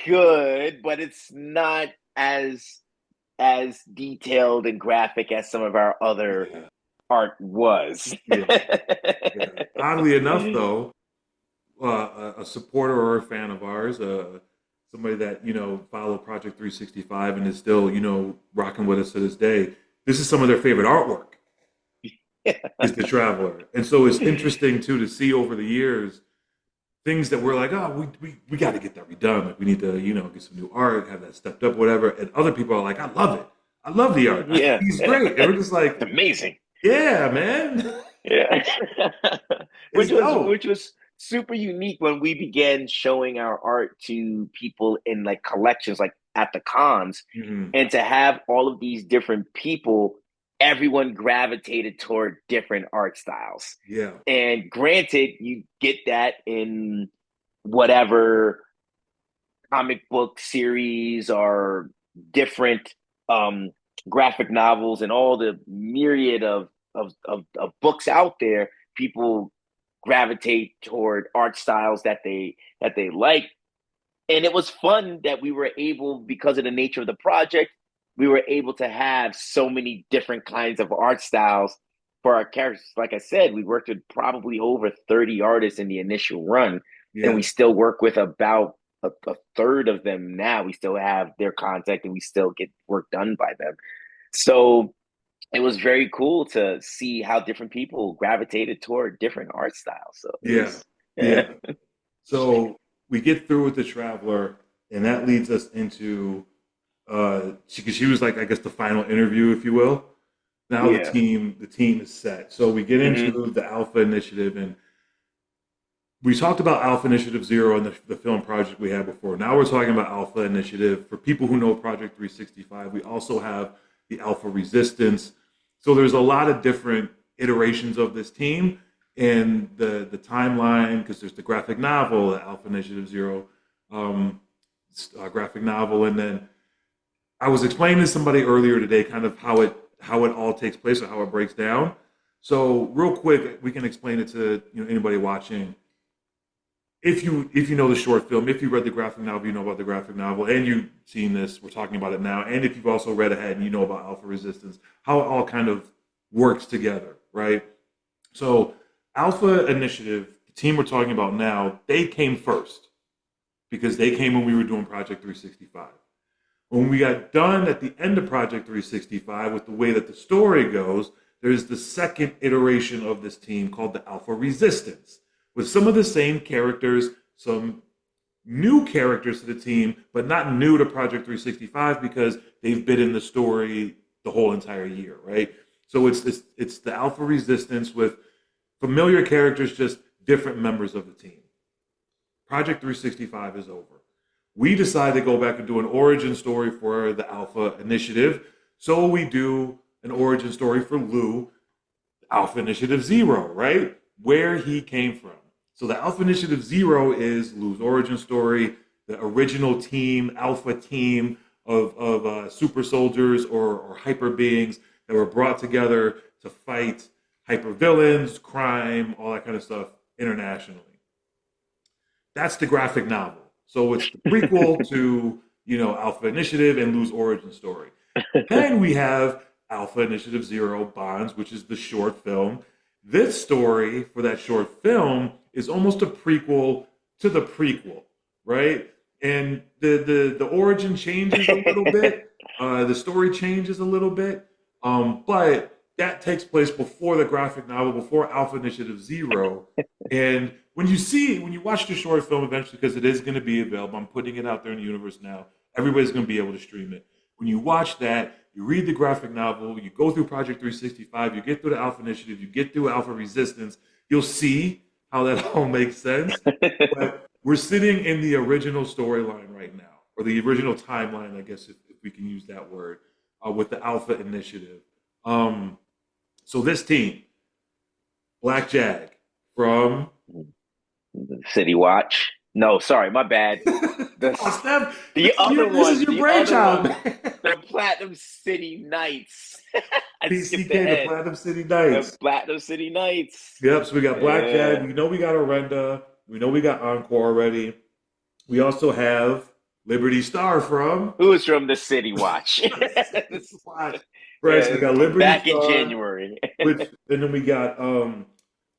good, but it's not as detailed and graphic as some of our other art was. Oddly enough, though, a supporter or a fan of ours, somebody that followed Project 365 and is still rocking with us to this day, this is some of their favorite artwork. Is the Traveler. And so it's interesting too to see over the years things that we're like, oh, we got to get that redone. Like we need to, get some new art, have that stepped up, whatever. And other people are like, I love it. I love the art. Yeah, he's great. And we're just like, it's amazing. Yeah, man. Yeah, which was super unique when we began showing our art to people in like collections, like at the cons, and to have all of these different people. Everyone gravitated toward different art styles. Yeah. And granted, you get that in whatever comic book series or different graphic novels and all the myriad of books out there. People gravitate toward art styles that they like. And it was fun that we were able, because of the nature of the project, we were able to have so many different kinds of art styles for our characters. Like I said, we worked with probably over 30 artists in the initial run, and we still work with about a third of them now. We still have their contact and we still get work done by them. So it was very cool to see how different people gravitated toward different art styles. So So we get through with the Traveler, and that leads us into she was like, I guess, the final interview, if you will. Now the team is set. So we get into the Alpha Initiative, and we talked about Alpha Initiative 0 and the film project we had before. Now we're talking about Alpha Initiative. For people who know Project 365, we also have the Alpha Resistance. So there's a lot of different iterations of this team, and the timeline, because there's the graphic novel, the Alpha Initiative 0 graphic novel, and then I was explaining to somebody earlier today kind of how it all takes place or how it breaks down. So real quick, we can explain it to anybody watching. If you know the short film, if you read the graphic novel, you know about the graphic novel, and you've seen this, we're talking about it now. And if you've also read ahead and you know about Alpha Resistance, how it all kind of works together, right? So Alpha Initiative, the team we're talking about now, they came first because they came when we were doing Project 365. When we got done at the end of Project 365 with the way that the story goes, there's the second iteration of this team called the Alpha Resistance, with some of the same characters, some new characters to the team, but not new to Project 365 because they've been in the story the whole entire year, right? So it's the Alpha Resistance with familiar characters, just different members of the team. Project 365 is over. We decided to go back and do an origin story for the Alpha Initiative. So we do an origin story for Lou, Alpha Initiative 0, right? Where he came from. So the Alpha Initiative 0 is Lou's origin story, the original team, Alpha team of super soldiers or hyper beings that were brought together to fight hyper villains, crime, all that kind of stuff internationally. That's the graphic novel. So it's the prequel to, Alpha Initiative and Lou's origin story. Then we have Alpha Initiative 0 Bonds, which is the short film. This story for that short film is almost a prequel to the prequel, right? And the origin changes a little bit, the story changes a little bit, but that takes place before the graphic novel, before Alpha Initiative Zero. And when you watch the short film eventually, because it is going to be available, I'm putting it out there in the universe now. Everybody's going to be able to stream it. When you watch that, you read the graphic novel, you go through Project 365, you get through the Alpha Initiative, you get through Alpha Resistance, you'll see how that all makes sense. But we're sitting in the original storyline right now, or the original timeline, I guess, if we can use that word, with the Alpha Initiative. So this team, Black Jag from City Watch. No, sorry, my bad. The other one. This is your brainchild, man. The Platinum City Knights. PCK, the Platinum City Knights. The Platinum City Knights. Yep, so we got Black Jag. We know we got Orenda. We know we got Encore already. We also have Liberty Star from... Who is from the City Watch? Right, so we got Liberty back Star, in January. And then we got Iori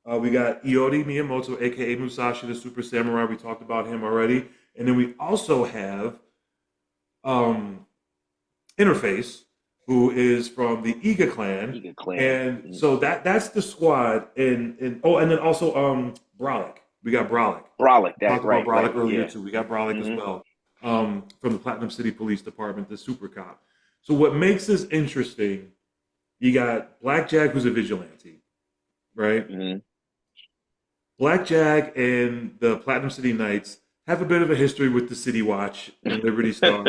Miyamoto, aka Musashi, the Super Samurai. We talked about him already. And then we also have Interface, who is from the Iga clan. And so that's the squad. And then also Brolic. We got Brolic. That's right. Brolic earlier too. We got Brolic as well. From the Platinum City Police Department, the Super Cop. So what makes this interesting, you got Black Jag, who's a vigilante, right? Mm-hmm. Black Jag and the Platinum City Knights have a bit of a history with the City Watch and Liberty Star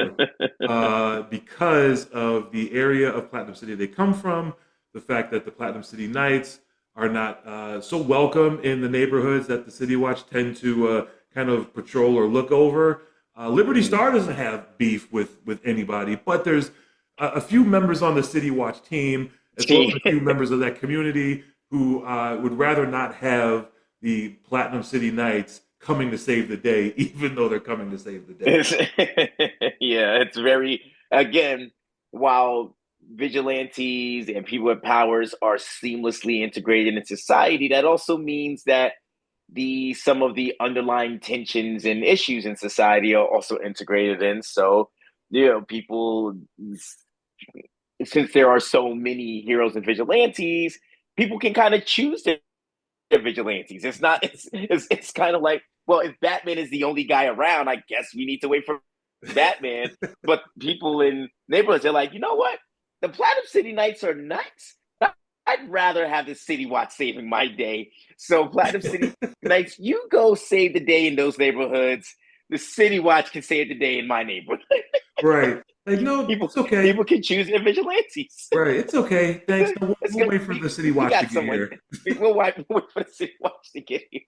because of the area of Platinum City they come from, the fact that the Platinum City Knights are not so welcome in the neighborhoods that the City Watch tend to kind of patrol or look over. Liberty Star doesn't have beef with anybody, but there's a few members on the City Watch team, as well as a few members of that community who would rather not have the Platinum City Knights coming to save the day, even though they're coming to save the day. Yeah, it's very, again, while vigilantes and people with powers are seamlessly integrated in society, that also means that some of the underlying tensions and issues in society are also integrated in. So, people, since there are so many heroes and vigilantes, people can kind of choose their vigilantes. It's kind of like, well, if Batman is the only guy around, I guess we need to wait for Batman. But people in neighborhoods are like, you know what? The Platinum City Knights are nice. I'd rather have the City Watch saving my day. So Platinum City Knights, you go save the day in those neighborhoods. The City Watch can save the day in my neighborhood. Right. Like, no, it's okay. People can choose their vigilantes. Right. It's okay. Thanks. We'll wait for the City Watch to get here. We'll wait for the City Watch to get here.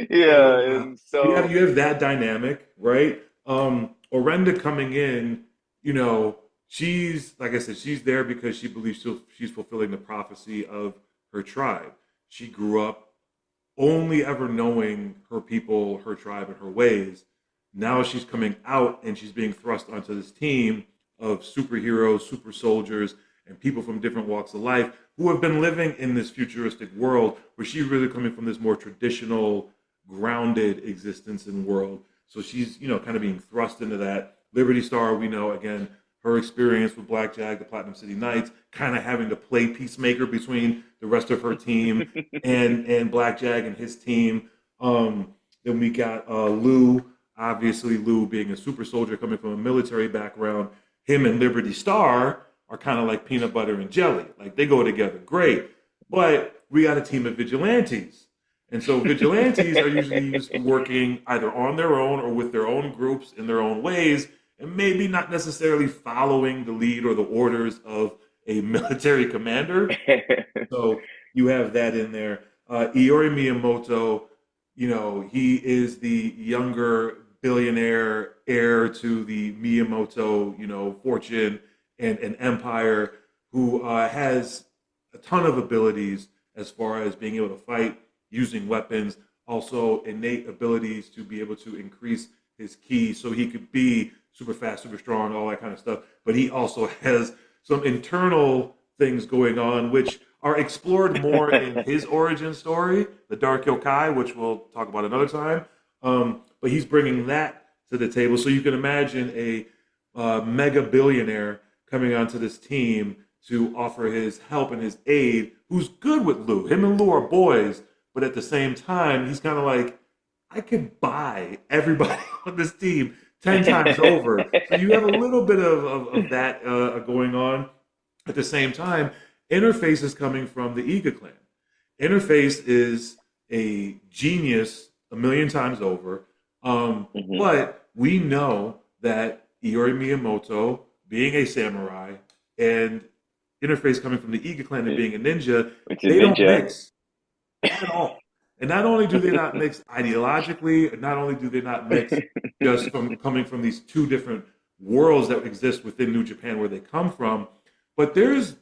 Yeah. And so you have that dynamic, right? Orenda coming in, she's, like I said, she's there because she believes she's fulfilling the prophecy of her tribe. She grew up only ever knowing her people, her tribe, and her ways. Now she's coming out and she's being thrust onto this team of superheroes, super soldiers, and people from different walks of life who have been living in this futuristic world where she's really coming from this more traditional, grounded existence and world. So she's, kind of being thrust into that. Liberty Star, we know, again, her experience with Black Jag, the Platinum City Knights, kind of having to play peacemaker between the rest of her team and Black Jag and his team. Then we got Lou, obviously Lou being a super soldier coming from a military background. Him and Liberty Star are kind of like peanut butter and jelly. Like, they go together great. But we got a team of vigilantes. And so vigilantes are usually used to working either on their own or with their own groups in their own ways, and maybe not necessarily following the lead or the orders of a military commander. So you have that in there. Iori Miyamoto, he is the younger billionaire heir to the Miyamoto, fortune and empire, who has a ton of abilities as far as being able to fight, using weapons, also innate abilities to be able to increase his ki so he could be super fast, super strong, all that kind of stuff. But he also has some internal things going on, which are explored more in his origin story, the Dark Yokai, which we'll talk about another time. But he's bringing that to the table. So you can imagine a mega billionaire coming onto this team to offer his help and his aid, who's good with Lou. Him and Lou are boys, but at the same time, he's kind of like, I could buy everybody on this team 10 times over. So you have a little bit of that going on. At the same time, Interface is coming from the Iga clan. Interface is a genius a million times over. But we know that Iori Miyamoto, being a samurai, and Interface coming from the Iga clan and being a ninja, they don't mix at all. And not only do they not mix ideologically, and not only do they not mix just from coming from these two different worlds that exist within New Japan where they come from, but there's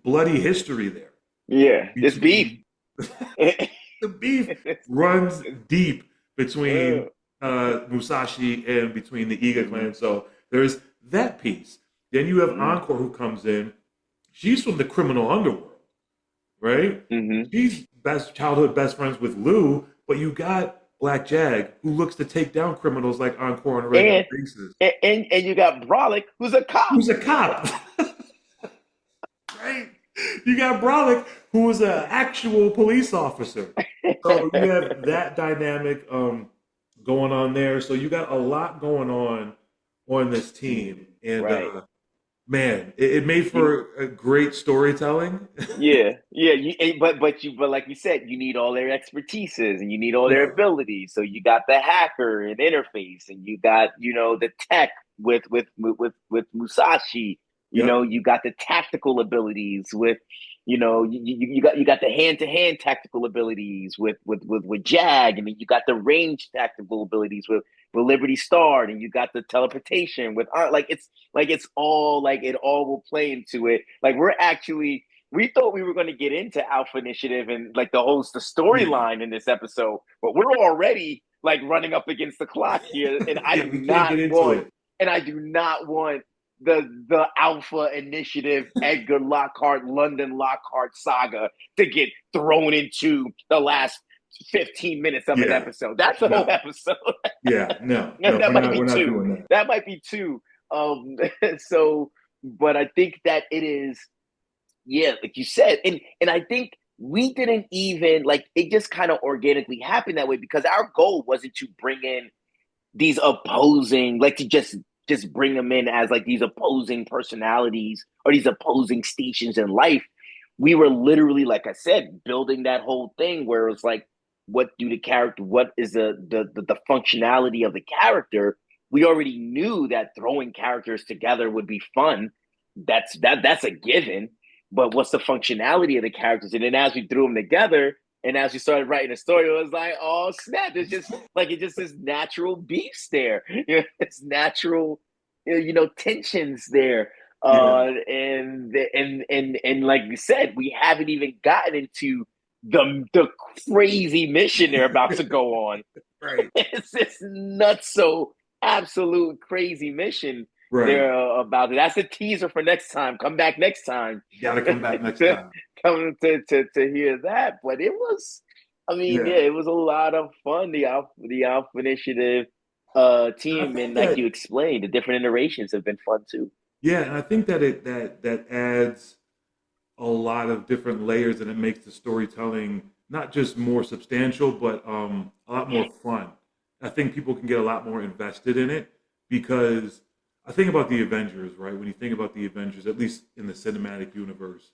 bloody history there. Yeah, it's beef. The beef runs deep between Musashi and between the Iga clan. So there's that piece. Then you have Encore who comes in. She's from the criminal underworld, right? She's childhood best friends with Lou, but you got Black Jag who looks to take down criminals like Encore on a regular basis. And you got Brolic who's a cop. Right? You got Brolic who is an actual police officer. So you have that dynamic going on there. So you got a lot going on this team. And man, it made for a great storytelling. But like you said, you need all their expertises and you need all their abilities. So you got the hacker and Interface, and you got the tech with Musashi. You got the tactical abilities with you got the hand-to-hand tactical abilities with Jag, and then you got the range tactical abilities with Liberty Star, and you got the teleportation with it all will play into it. Like we thought we were going to get into Alpha Initiative and like the storyline in this episode, but we're already like running up against the clock here, and I do not want the Alpha Initiative Edgar Lockhart London Lockhart saga to get thrown into the last 15 minutes of an episode. That's the whole episode. We're not doing that. That might be two. So, but I think that it is, like you said, and I think we didn't even it just kind of organically happened that way because our goal wasn't to bring in these opposing, to just bring them in as these opposing personalities or these opposing stations in life. We were literally, like I said, building that whole thing where it's what is the functionality of the character? We already knew that throwing characters together would be fun. That's a given. But what's the functionality of the characters? And then as we threw them together and as we started writing the story, it was like, oh snap! It's just this natural beefs there. It's natural, tensions there. And like you said, we haven't even gotten into the crazy mission they're about to go on. Right. It's this nutso absolute crazy mission they're about. That's a teaser for next time. Come back next time. You gotta come back next time. Come to hear that. But it was, it was a lot of fun. The Alpha Initiative team, and like you explained, the different iterations have been fun too. Yeah, and I think that that adds a lot of different layers, and it makes the storytelling not just more substantial, but a lot more fun. I think people can get a lot more invested in it because I think about the Avengers, right? When you think about the Avengers, at least in the cinematic universe,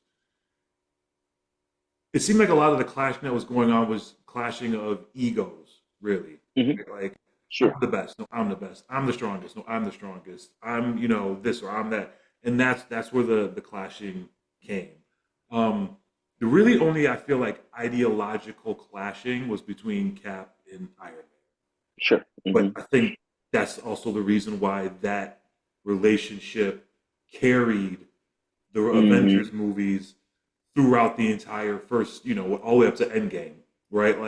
it seemed like a lot of the clashing that was going on was clashing of egos, really. Like, sure, I'm the best. No, I'm the best. I'm the strongest. No, I'm the strongest. I'm, this or I'm that. And that's where the clashing came. The really only, I feel like, ideological clashing was between Cap and Iron Man. Sure. But I think that's also the reason why that relationship carried the Avengers movies throughout the entire first, all the way up to Endgame, right?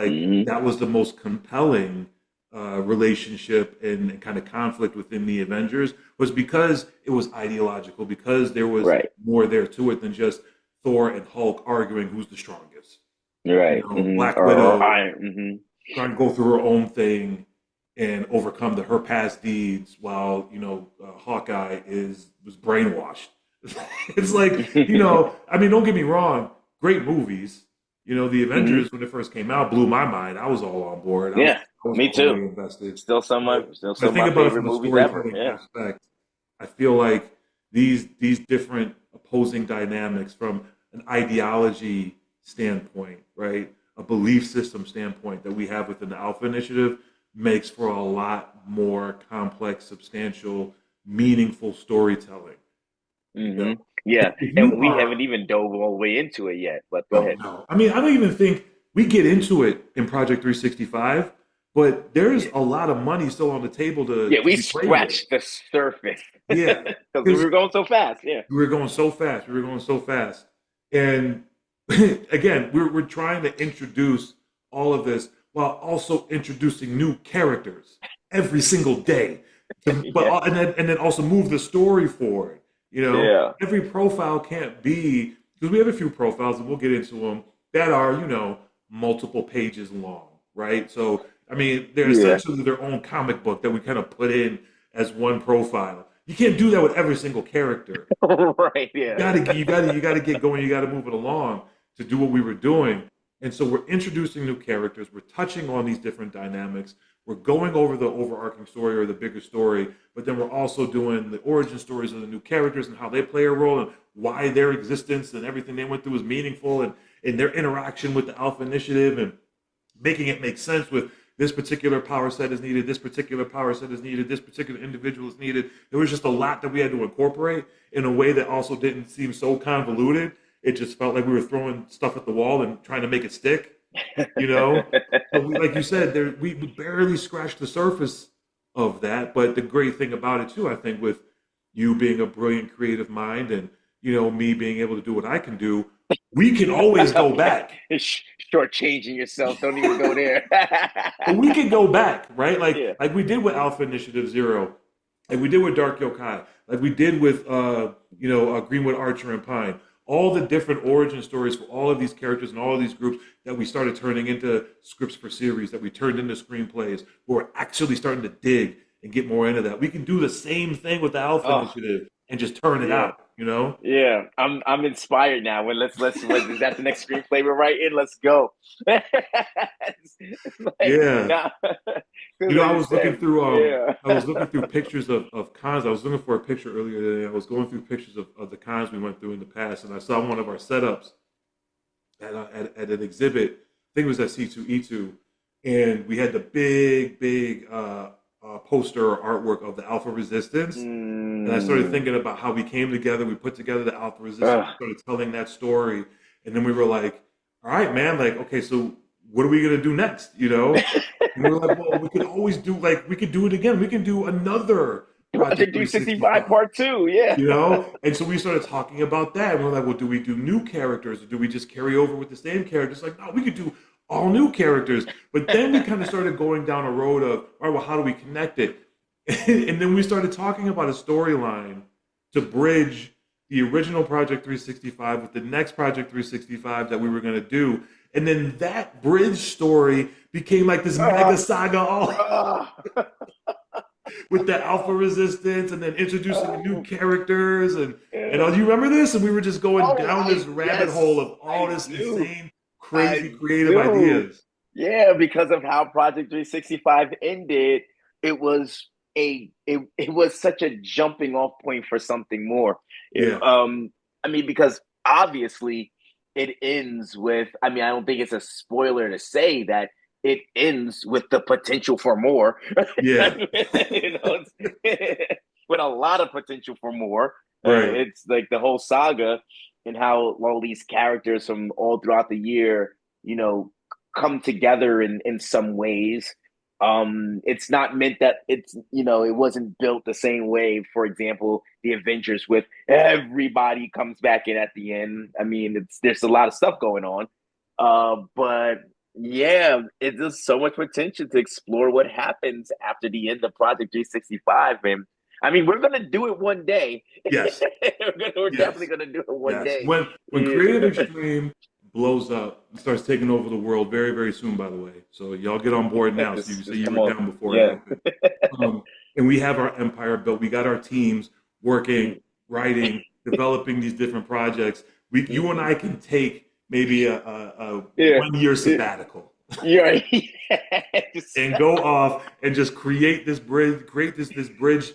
That was the most compelling relationship and kind of conflict within the Avengers was because it was ideological, because there was more there to it than just Thor and Hulk arguing who's the strongest. Right. Black Or Widow Iron. trying to go through her own thing and overcome her past deeds, while Hawkeye was brainwashed. It's like, I mean, don't get me wrong, great movies. The Avengers, when it first came out, blew my mind. I was all on board. I was Yeah, I was me all the way too. invested. But Still when some I of think my about it favorite from a movies ever. storytelling Yeah. aspect, I feel like these different opposing dynamics from an ideology standpoint, right? A belief system standpoint that we have within the Alpha Initiative makes for a lot more complex, substantial, meaningful storytelling. You know, Yeah, if you and we are haven't even dove all the way into it yet. But go no, ahead. no. I mean, I don't even think we get into it in Project 365, but there's Yeah, a lot of money still on the table yeah, to we be played with. scratched the surface Yeah, because we because were going so fast. Yeah. we were going so fast. We were going so fast. And again, we're trying to introduce all of this while also introducing new characters every single day. Yeah. And then also move the story forward. Yeah. Every profile can't be, because we have a few profiles and we'll get into them that are multiple pages long, right? So I mean, they're Yeah. essentially their own comic book that we kind of put in as one profile. You can't do that with every single character. Right. You Yeah. gotta, you gotta get going. You gotta move it along to do what we were doing. And so we're introducing new characters. We're touching on these different dynamics. We're going over the overarching story or the bigger story, but then we're also doing the origin stories of the new characters and how they play a role and why their existence and everything they went through is meaningful and their interaction with the Alpha Initiative and making it make sense with this particular power set is needed, this particular power set is needed, this particular individual is needed. There was just a lot that we had to incorporate in a way that also didn't seem so convoluted. It just felt like we were throwing stuff at the wall and trying to make it stick, you know? But like you said, we barely scratched the surface of that. But the great thing about it too, I think, with you being a brilliant creative mind and me being able to do what I can do, we can always go back. Shortchanging yourself. Don't even go there. But we could go back, right? Like Yeah. like we did with Alpha Initiative Zero, like we did with Dark Yokai, like we did with Greenwood Archer and Pine. All the different origin stories for all of these characters and all of these groups that we started turning into scripts for series, that we turned into screenplays. We're actually starting to dig and get more into that. We can do the same thing with the Alpha Oh, Initiative and just turn it yeah. out. Yeah, I'm inspired now. When let's what is that the next screenplay we're writing? Let's go. It's like Yeah. nah, because I like you was looking said, through yeah. pictures of cons. I was looking for a picture earlier today. I was going through pictures of the cons we went through in the past, and I saw one of our setups at an exhibit. I think it was at C2E2, and we had the big poster or artwork of the Alpha Resistance. And I started Mm, thinking about how we came together. We put together the Alpha Resistance. ugh. We started telling that story, and then we were like, "All right, man. Like, okay, so what are we gonna do next?" And we were like, "Well, we could always do we could do it again. We can do another Project Project 365 365." Part Two. Yeah. And so we started talking about that. And we're like, well, do we do new characters or do we just carry over with the same characters? Like, no, we could do all new characters. But then we kind of started going down a road of, all right, well, how do we connect it? And then we started talking about a storyline to bridge the original Project 365 with the next Project 365 that we were going to do. And then that bridge story became like this mega saga all Uh, with the Alpha Resistance and then introducing the new oh, characters and yeah. do you remember this? And we were just going Oh, down this I rabbit hole yes, of all I this do. insane, crazy I creative do. ideas. Yeah, because of how Project 365 ended, it was it was such a jumping off point for something more. Yeah, I mean, because obviously it ends with, I mean, I don't think it's a spoiler to say that it ends with the potential for more. yeah, With a lot of potential for more. right. It's like the whole saga and how all these characters from all throughout the year, you know, come together in some ways. It's not meant that it wasn't built the same way. For example, the Avengers with everybody comes back in at the end. I mean, there's a lot of stuff going on. But yeah, it's just so much potential to explore what happens after the end of Project 365. And I mean, we're gonna do it one day. Yes, We're definitely yes, gonna do it one yes. day. When Yeah. Creative Extreme blows up and starts taking over the world very, very soon, by the way. So y'all get on board now, so you can say Just you come were on. down before it Yeah. happened. And we have our empire built. We got our teams working, writing, developing these different projects. You and I can take maybe a Yeah. 1 year sabbatical You're right. Just- and go off and just create this bridge, create this bridge,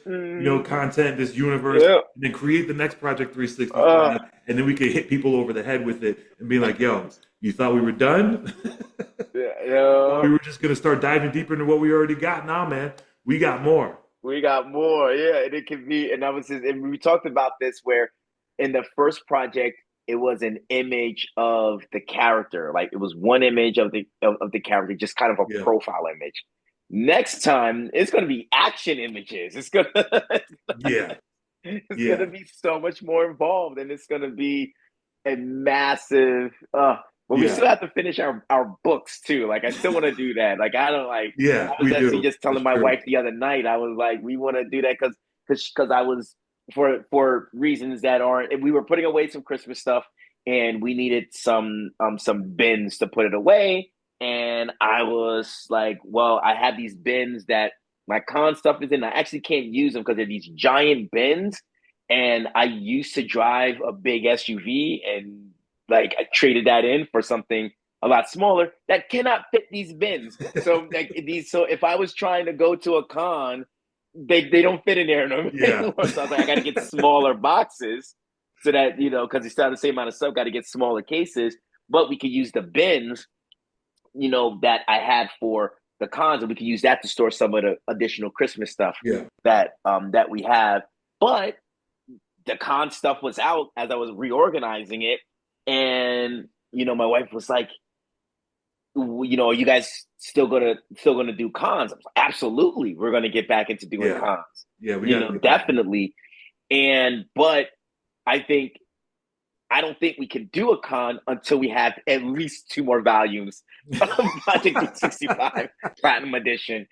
content, this universe, yeah. and then create the next Project Uh, 365, and then we could hit people over the head with it and be like, "Yo, you thought we were done? Thought yeah. we were just gonna start diving deeper into what we already got? Nah, man, we got more." We got more, yeah, and it can be. And and we talked about this where in the first project it was an image of the character, like it was one image of the character, just kind of a Yeah, profile image. Next time it's going to be action images. It's gonna yeah, it's yeah, gonna be so much more involved, and it's gonna be a massive. But we yeah, still have to finish our books too. Like I still want to do that. Like I don't like. yeah. I was We actually do. just telling That's my true. wife the other night. I was like, we want to do that because I was for reasons that aren't. We were putting away some Christmas stuff, and we needed some bins to put it away. And I was like, well, I have these bins that my con stuff is in. I actually can't use them because they're these giant bins. And I used to drive a big SUV, and like I traded that in for something a lot smaller that cannot fit these bins. So like so if I was trying to go to a con, they don't fit in there no Yeah, anymore. So I was like, I got to get smaller boxes so that because it's still the same amount of stuff. Got to get smaller cases, but we could use the bins, that I had for the cons, and we could use that to store some of the additional Christmas stuff yeah, that we have. But the con stuff was out as I was reorganizing it, and my wife was like, are you guys still gonna do cons? I was like, absolutely, we're gonna get back into doing yeah, cons. yeah. We got to get back. Definitely. But I think I don't think we can do a con until we have at least 2 more volumes of Project 365 Platinum Edition.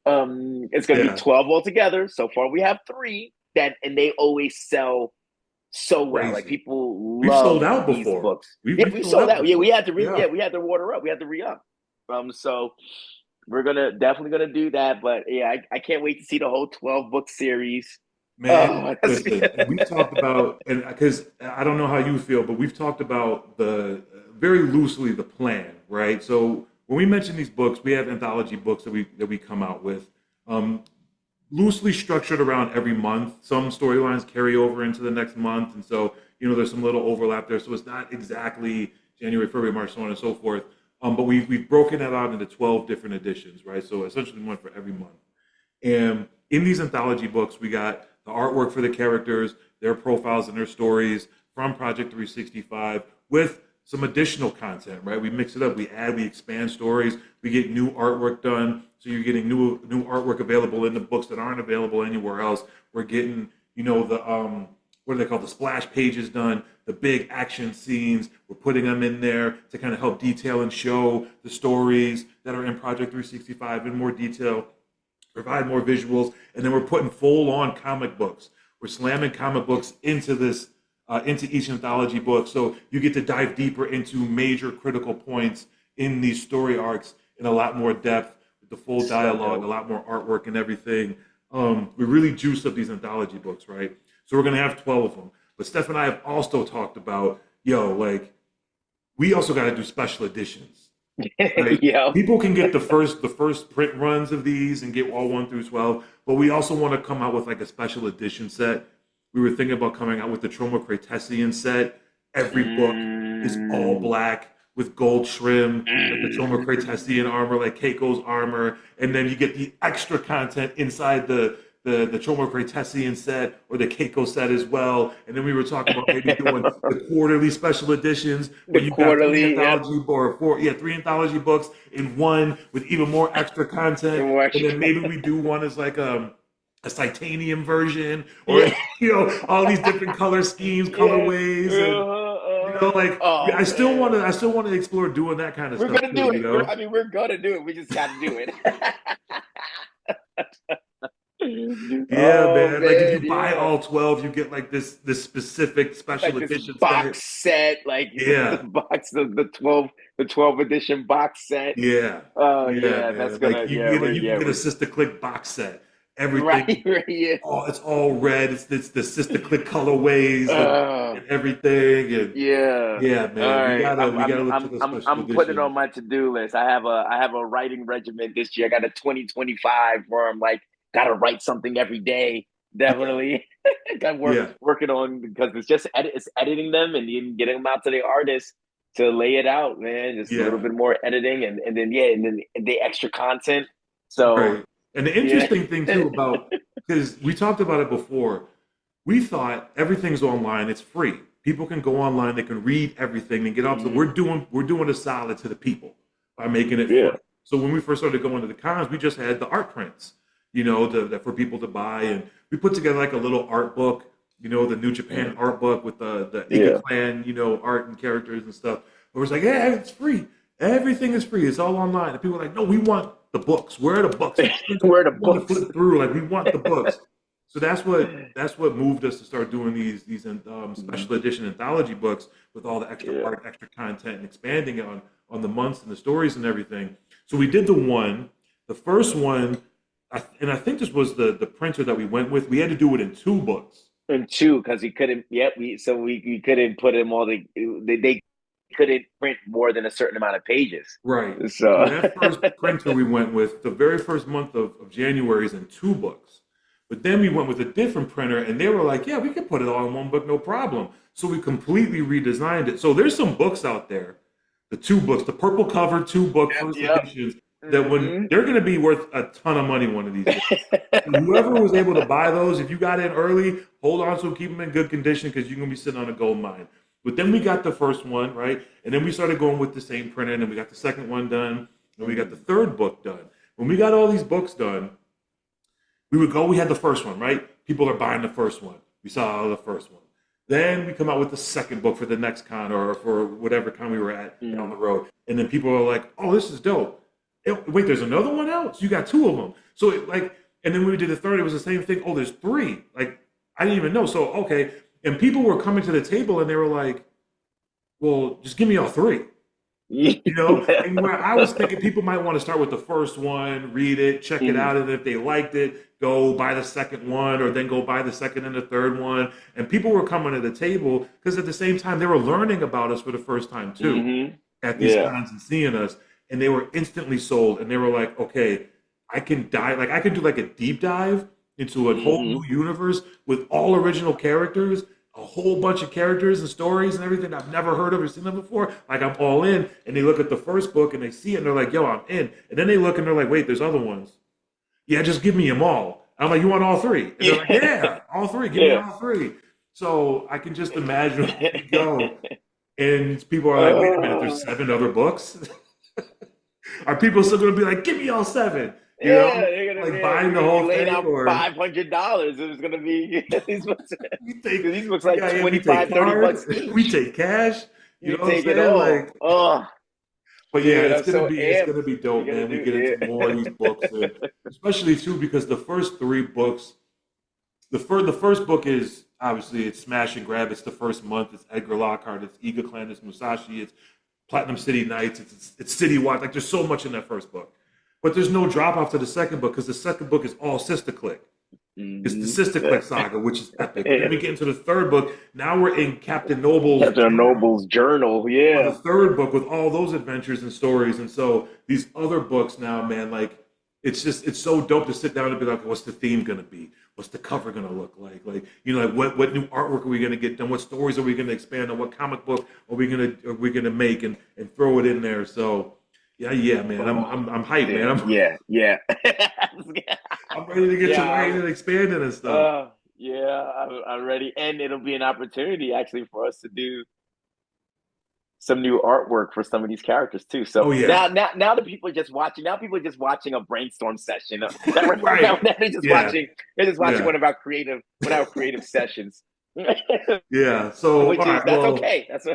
It's going to be Yeah, 12 altogether. So far, we have 3 and they always sell so well. Like crazy. people We've sold love out these before. books. We've, Yeah, we've we sold sold out out. Yeah, before. Yeah, we had to water up. We had to re up. So we're definitely gonna do that. But yeah, I can't wait to see the whole 12 book series. man. Oh, Listen, and we've talked about, and because I don't know how you feel, but we've talked about the very loosely the plan, right? So when we mention these books, we have anthology books that we come out with. Um, Loosely structured around every month. Some storylines carry over into the next month, and so there's some little overlap there. So it's not exactly January, February, March, so on and so forth. But we've broken that out into 12 different editions, right? So essentially one for every month. And in these anthology books, we got the artwork for the characters, their profiles and their stories from Project 365 with some additional content, right? We mix it up, we expand stories, we get new artwork done. So you're getting new artwork available in the books that aren't available anywhere else. We're getting, the what do they call the splash pages done, the big action scenes. We're putting them in there to kind of help detail and show the stories that are in Project 365 in more detail, provide more visuals, and then we're putting full-on comic books. We're slamming comic books into this, into each anthology book, so you get to dive deeper into major critical points in these story arcs in a lot more depth, with the full dialogue, a lot more artwork, and everything. We really juiced up these anthology books, right? So we're gonna have 12 of them. But Steph and I have also talked about, we also got to do special editions. Right? yeah. People can get the first print runs of these and get all 1 through 12, but we also want to come out with like a special edition set. We were thinking about coming out with the Troma Cretacean set. Every book is all black with gold trim, like the Troma Cretacean armor, like Keiko's armor, and then you get the extra content inside the Troma Cretacean set or the Keiko set as well. And then we were talking about maybe doing the quarterly special editions where The you got quarterly, yep. three anthology books in one with even more extra content. More And extra then maybe we do one as like a titanium version, or all these different color schemes, colorways, and oh, I still want to explore doing that kind of we're stuff gonna too. do it. We're gonna do it. We just got to do it. Yeah, Oh man. Like if you man, buy yeah. all 12, you get like this specific special Like this edition set. box set, like the Yeah. box, the 12 edition box set. Yeah. Oh Yeah, yeah, that's man. Like gonna yeah, you can get a we're Sister Click box set. right, Everything, right, yeah. it's all red. It's the Sister Click colorways Uh, and everything. And yeah. yeah, All man, right. we gotta look for the special I'm putting it on editions. my to-do list. I have a writing regimen this year. I got a 2025 where I'm like gotta write something every day. Yeah. Definitely. I'm Yeah. working on because it's editing them and even getting them out to the artists to lay it out, man. Just a little Yeah. bit more editing and then yeah, and then the extra content. So Right. And the yeah. interesting thing too about, because we talked about it before, we thought everything's online, it's free. People can go online, they can read everything and get up. So Mhm. we're doing a solid to the people by making it free. Yeah. So when we first started going to the cons, we just had the art prints, for people to buy, and we put together like a little art book, the New Japan art book with the Iga Yeah. Clan, art and characters and stuff. But it's like, yeah, it's free. Everything is free. It's all online. And people are like, no, we want the books. Where are the books? Where are the We want to books? flip through. Like we want the books. So that's what moved us to start doing these special edition anthology books with all the extra Yeah. art, extra content, and expanding it on the months and the stories and everything. So we did the first one, and I think this was the printer that we went with. We had to do it in 2 books. And two, because he couldn't. Yep. We couldn't put him all they couldn't print more than a certain amount of pages. Right. So So that first printer we went with, the very first month of January is in 2 books. But then we went with a different printer and they were like, yeah, we can put it all in 1 book, no problem. So we completely redesigned it. So there's some books out there, the 2 books, the purple cover 2 book first yep. editions, that when Hmm. they're going to be worth a ton of money one of these days. Whoever was able to buy those, if you got in early, hold on to them, keep them in good condition because you're going to be sitting on a gold mine. But then we got the first one, right? And then we started going with the same printer, and then we got the second one done, and we got the third book done. When we got all these books done, we had the first one, right? People are buying the first one. We saw the first one. Then we come out with the second book for the next con or for whatever con we were at down the road. And then people are like, oh, this is dope. Wait, there's another one out? You got 2 of them. So and then when we did the third, it was the same thing. Oh, there's 3. Like, I didn't even know. So, okay. And people were coming to the table and they were like, well, just give me all 3. And where I was thinking people might want to start with the first one, read it, check it out, and if they liked it, go buy the second one, or then go buy the second and the third one. And people were coming to the table because at the same time they were learning about us for the first time too at these cons and seeing us, and they were instantly sold. And they were like, okay, I can do like a deep dive into a whole new universe with all original characters, a whole bunch of characters and stories and everything I've never heard of or seen them before. Like I'm all in. And they look at the first book and they see it and they're like, yo, I'm in. And then they look and they're like, wait, there's other ones. Yeah, just give me them all. I'm like, you want all 3? And they're like, yeah, all 3. Give me all 3. So I can just imagine where we go. And people are like, wait a minute, there's 7 other books? Are people still going to be like, give me all 7? They're gonna Like buying the whole laid thing, out or $500. It was gonna be these books. These books like yeah, 25, 30 bucks each. we take cash. You You know what I'm take it saying? all. Like, Oh, but yeah, dude, it's I'm gonna so be amped. dope, You're gonna man. We do get into it. more of these books, and especially too because the first 3 books, the first book is obviously it's smash and grab. It's the first month. It's Edgar Lockhart. It's Iga Clan. It's Musashi. It's Platinum City Nights. It's City Watch. Like there's so much in that first book. But there's no drop off to the second book because the second book is all Sister Click. It's the Sister Click saga, which is epic. Then we get into the third book. Now we're in Captain Noble's Captain Noble's journal. for the Yeah. third book with all those adventures and stories. And so these other books now, man, like it's so dope to sit down and be like, what's the theme gonna be? What's the cover gonna look like? Like, what new artwork are we gonna get done? What stories are we gonna expand on? What comic book are we gonna make and throw it in there? So yeah, man. I'm hyped, man. Yeah. I'm ready to get to Yeah. writing and expanding and stuff. Yeah, I'm ready. And it'll be an opportunity actually for us to do some new artwork for some of these characters too. So Oh yeah. now the people are just watching. Now people are just watching a brainstorm session. Right. Now they're just Yeah. watching. They're just watching Yeah. one of our creative sessions. Yeah. So Which all is right, that's well, okay. That's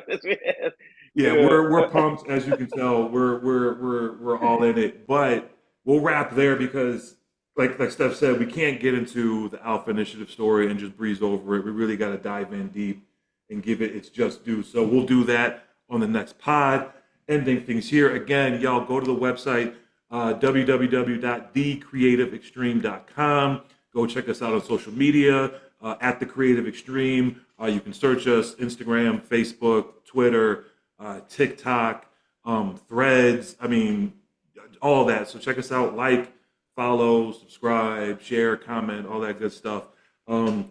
yeah, we're pumped, as you can tell. We're all in it. But we'll wrap there because like Steph said, we can't get into the Alpha Initiative story and just breeze over it. We really got to dive in deep and give it its just due. So we'll do that on the next pod. Ending things here. Again, y'all go to the website, www.thecreativeextreme.com. Go check us out on social media, at The Creative Extreme. You can search us Instagram, Facebook, Twitter, TikTok, Threads. I mean, all that. So check us out. Like, follow, subscribe, share, comment, all that good stuff.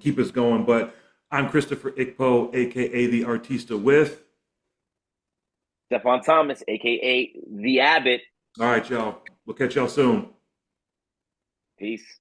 Keep us going. But I'm Christopher Ikpo, aka The Artista, with Stephon Thomas, aka The Abbott. all right, y'all. We'll catch y'all soon. Peace.